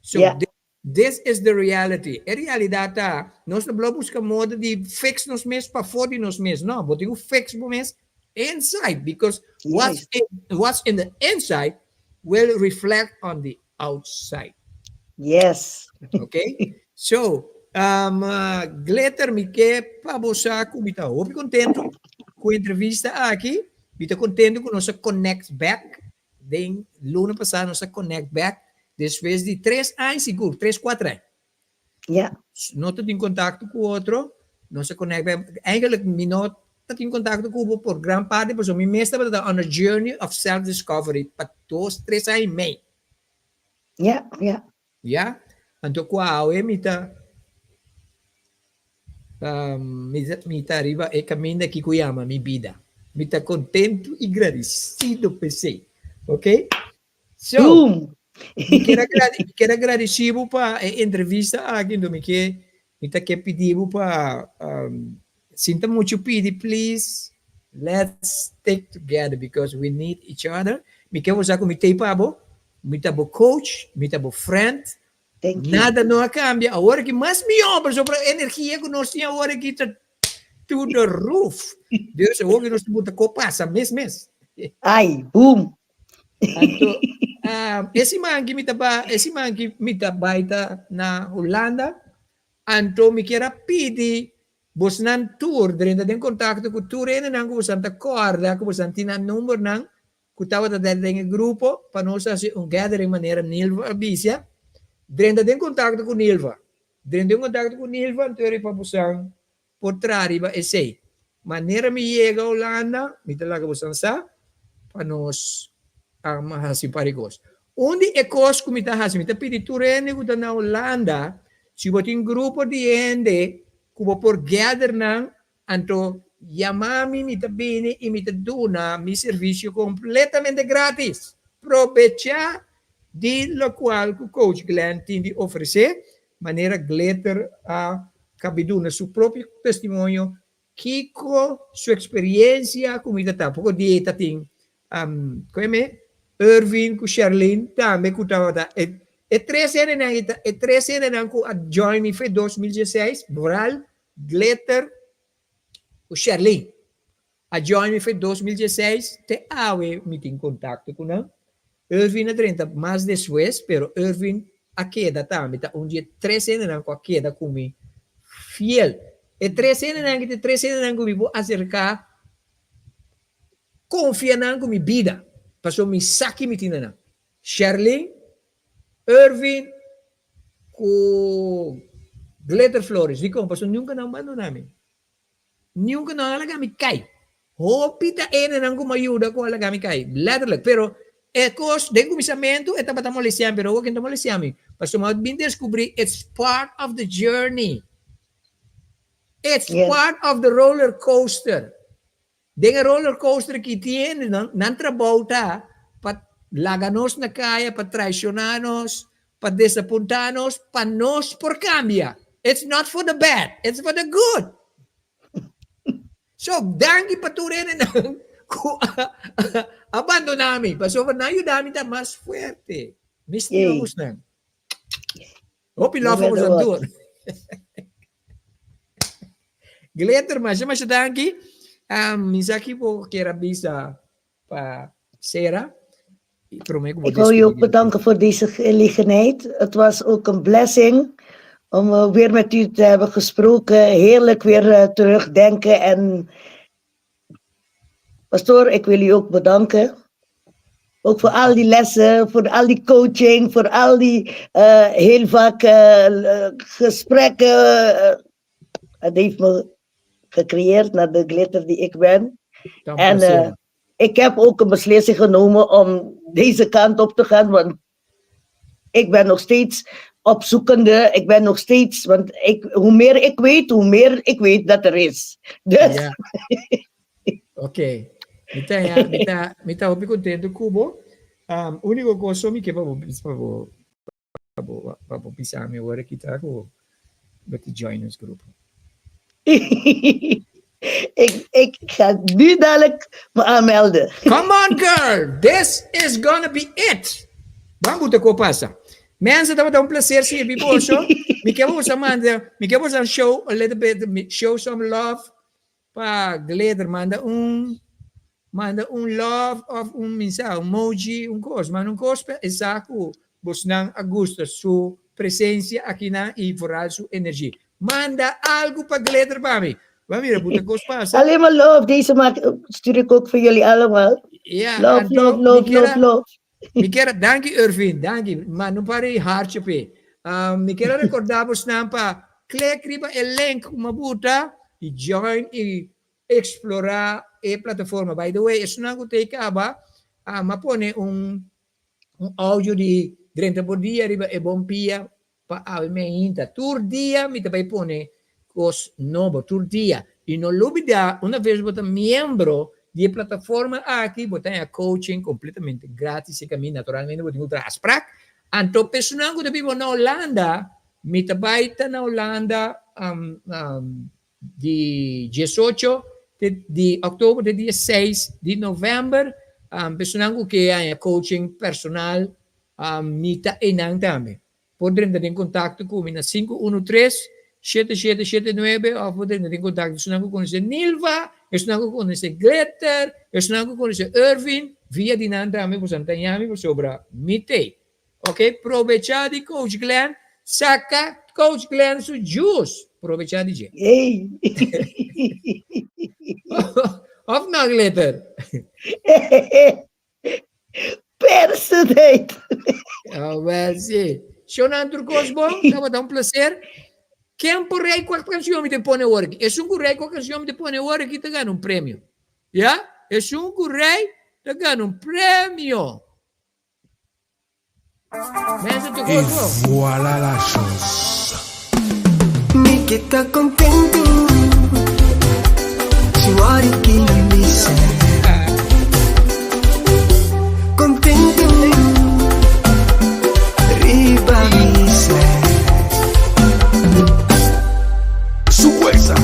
So Yeah. this is the reality. A realidade tá, nós não buscamos modo de fix nos mesmos para fora de nos mesmos. Não, but you fix nos mesmos inside because Yes. what's in the inside will reflect on the outside. Yes. Okay? So, Glitter, me que para você comita. Hope contento com a entrevista aqui. Bita contento com nossa connect back. Den luna passada nossa connect back. Depois de 3 anos, seguro, 3, 4 anos. Ja. Não estou em contato com o outro. Nossa connect back. Eigenlijk, me não estou em contato com o por grande parte, porque me mesmo está on a journey of self-discovery para 2, 3 anos e meio. Ja. Ja. Ja? Anto qual mita arriva e cammina que cuiama mi vida. Mita contento e agradecido per sé. Ok? So, Boom! quero agradecer para a entrevista aqui do me que pediu para sinta muito pedir, please let's stick together because we need each other. Me que você com me tá coach, me tá friend. Thank you. Nada não cambia. Agora que mais me obra sobre a energia que nós temos agora que está to the roof. Deus, agora que nós temos que copassa mês. Ai, boom! Então, esse man que me trabalha na Holanda, então me quer pedir, você não tour, dentro de contato com tour, e não você não acorda, que você não tem número, não, que estava dentro de grupo, para nós fazer gathering maneira Nilva avisa, dentro de contato com Nilva. Dentro de contato com Nilva, então ele para você por trás, e sei, maneira me chega a Holanda, me talaga você sabe, para nós mahasi parigos. Onde é coisa que me está fazendo? Me está pedindo que na Holanda, se você tem grupo de gente, que você por gather na, então, chamar-me, me está bem e me está dando meu serviço completamente grátis. Aproveitar de lo qual o coach Glenn tem de oferecer, maneira glitter a cabiduna, seu próprio testemunho, que com sua experiência, como está, pouco dieta tem, como é? Irvin com Sherlyn também que estava da e 3 anos que a join me foi 2016 Boral Glitter com Sherlyn a join me foi 2016 te awe me tem contato com ela Irvin a 30 mais depois pero Irvin a queda também tá dia 3 anos com a queda comigo fiel e 3 anos comigo vou acercar confia na minha vida. Passou me saque me tinha Sherlyn, Irvin, com Glitter Flores. Dico, passou nunca não mando namin. Nunca não alaga me cai. Hopita ene nang kumayuda ko alaga me cai. Literally, pero ekos den kumisamento eta bata molesiam pero wag ento molesiam. Passou mo bin descobrir it's part of the journey. It's part of the roller coaster. Dengan roller coaster que tiene, não trabalha para laganos na caia, para traicionarnos, para desapontarnos, para nos por cambia. It's not for the bad, it's for the good. So, dangi pa tu rin na abandonami. Paso pa na ayudami ta mas fuerte. Mistimos na. Hope love mo sa doon. Glitter mas dangi. Misaki po kera bisa pa Sarah. Ik wil je ook bedanken voor deze gelegenheid. Het was ook een blessing om weer met u te hebben gesproken. Heerlijk weer terugdenken. En pastoor, ik wil u ook bedanken. Ook voor al die lessen, voor al die coaching, voor al die heel vaak gesprekken. Het heeft me gecreëerd naar de glitter die ik ben. En ik heb ook een beslissing genomen om deze kant op te gaan, want ik ben nog steeds opzoekende. Ik ben nog steeds, want hoe meer ik weet dat er is. Dus. Ja. Oké. Mita hopi contento Kubo. Único cosa mi que pabo pisami agora kita ko met de joiners group. Ik ga nu dadelijk me aanmelden. Come on, girl! This is gonna be it! Vamos te passa. Mensen, dat was een plezier zien bij Boso. Ik heb ons show a little bit, show some love. Pa glitter, manda un love of un mensaje, emoji, un cos. Man un cos, exacto. Bos nang Augusto, su presencia aquí na y vooral su energie. Manda algo pa glitter, mami. Mami, buta cos pasa. Alleen maar love. Deze stuur ik ook voor jullie allemaal. Ja, love. Mikera, danke Irvin, danke. Maar não pare hartje pe. Mikera recordamos nampa. Click riba el link mabuta e join e explorar e plataforma. By the way, is na ko take aba. Mapone un audio di 30 por dia riba e bompia pa me inta. Tur dia me também pone cos novo, tur dia. E não olvidar, uma vez você membro de plataforma aqui, você tem a coaching completamente grátis, e caminho naturalmente, você tem afspraak. Então, pessoal que vive na Holanda, me também na Holanda de 18 de outubro, de 16 de novembro, pessoal que é coaching personal, me está enang também. Podem entrar em contato comigo na 513-7779, ou podem entrar em contato com esse Nilva, com esse Glitter, com esse Irvin, via de nan também, você entende sobre mite. Ok? Aproveitar de Coach Glenn, saca Coach Glenn su juice. Aproveitar de gente. Ei! Of não, Glitter? Percebeito! Well, sim. Se eu não turcos bom, estava a dar prazer. Quem por aí qual canção me te põe work? É um correio qual canção me te põe work e te ganha prêmio. Já? É um correio, te ganha prêmio. Et voilà la chose. Mi que está contento, suave que la misa. Contento, arriba misa. Su fuerza,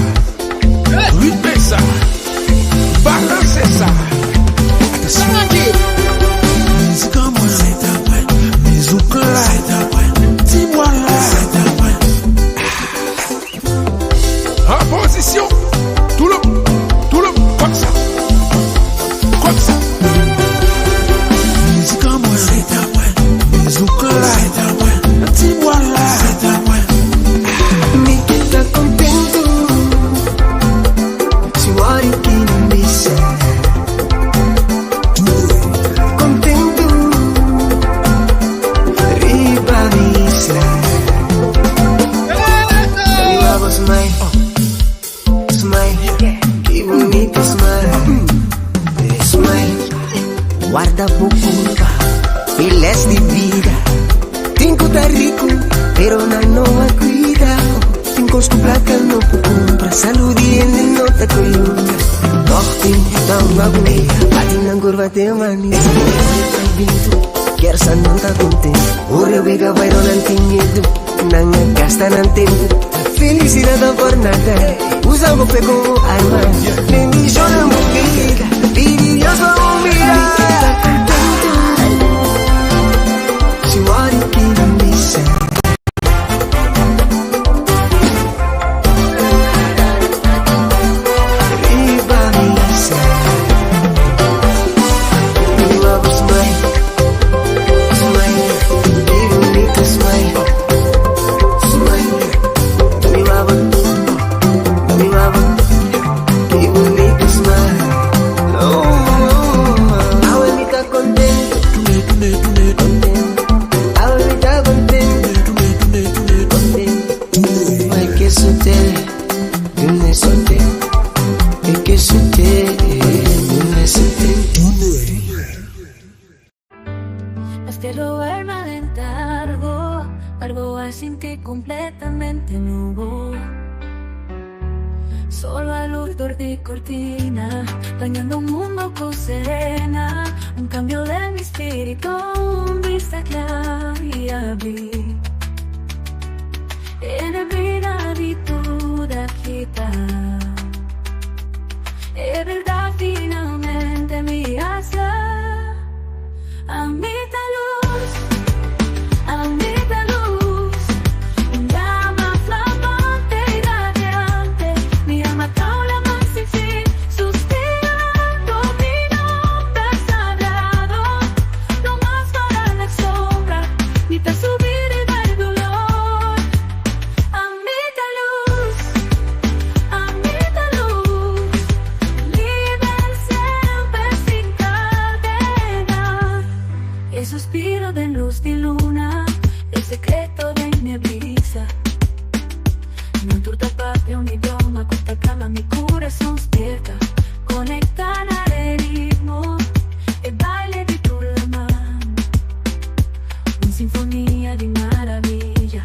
riqueza, balance esa. En position, tout le comme ça, comme ça. Mi que está contento, suave que la misa. Contento, arriba misa. Arriba smile, smile, que bonito smile, smile. Guarda pouco, files de vida. Cinco tá rico, pero não a cuida. Cinco tu placa no compra, saúde e não tá coluna. Toque, dá uma agonia, bate na curva tem mania. Quer sa não tá contente, o reubica vai não tem medo, não gasta não tem. Felicidade por nada, usa o pé como arma. Bendición a vida, pide Dios a vida. Si muere que la misa. Arriba misa. Arriba smile, smile, que bonito smile, smile. Arriba, que bonito smile. Ahora me está contento, ahora me está contento, Ay, que suerte, dime suerte, que suerte, dime suerte. Este lugar me alentargo, algo sin ti completamente nuevo. Solo a luz de cortina, dañando un mundo con serena. Un cambio de mi espíritu, vista clara y abrí. En el vida di tu dajita. Es verdad finalmente mi asa. Amita luz, amita luz. Llama flamante y radiante. Mi alma taula más sin fin, suspirando mi nombre sagrado. No más para la sombra, ni para subir y dar dolor. Amita luz, libre siempre sin cadena. El suspiro de luz y luna, el secreto de mi brisa. No turta patria, un idioma, corta cama, mi corazón despierta. Conectan al ritmo, el baile de tu mano. Una sinfonía de maravilla.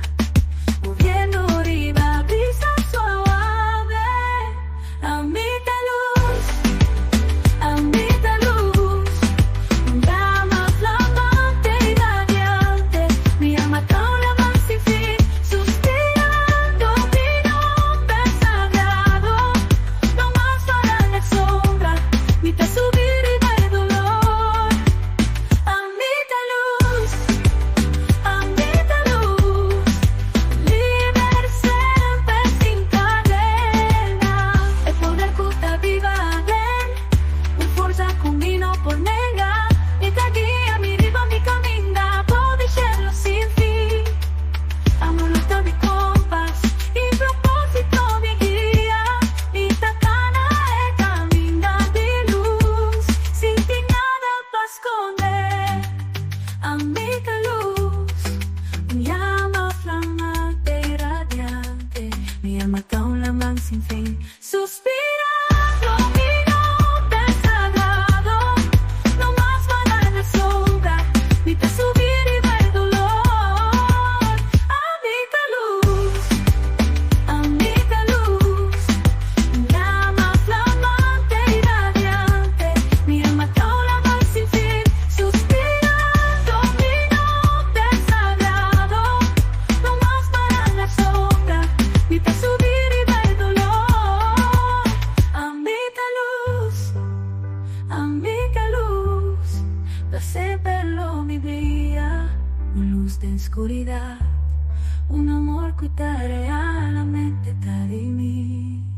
mata un lamang sin fin. Suspirando minuto sagrado, no más van en la sombra, ni te subir y va el dolor. Amiga luz, llama flamante y radiante, mira mata un lamang sin fin. Suspirando minuto sagrado, no más van en la sombra, ni te subir y va el dolor. Amiga luz, pasé verlo mi día, una luz de oscuridad, un amor que te realmente está de mí.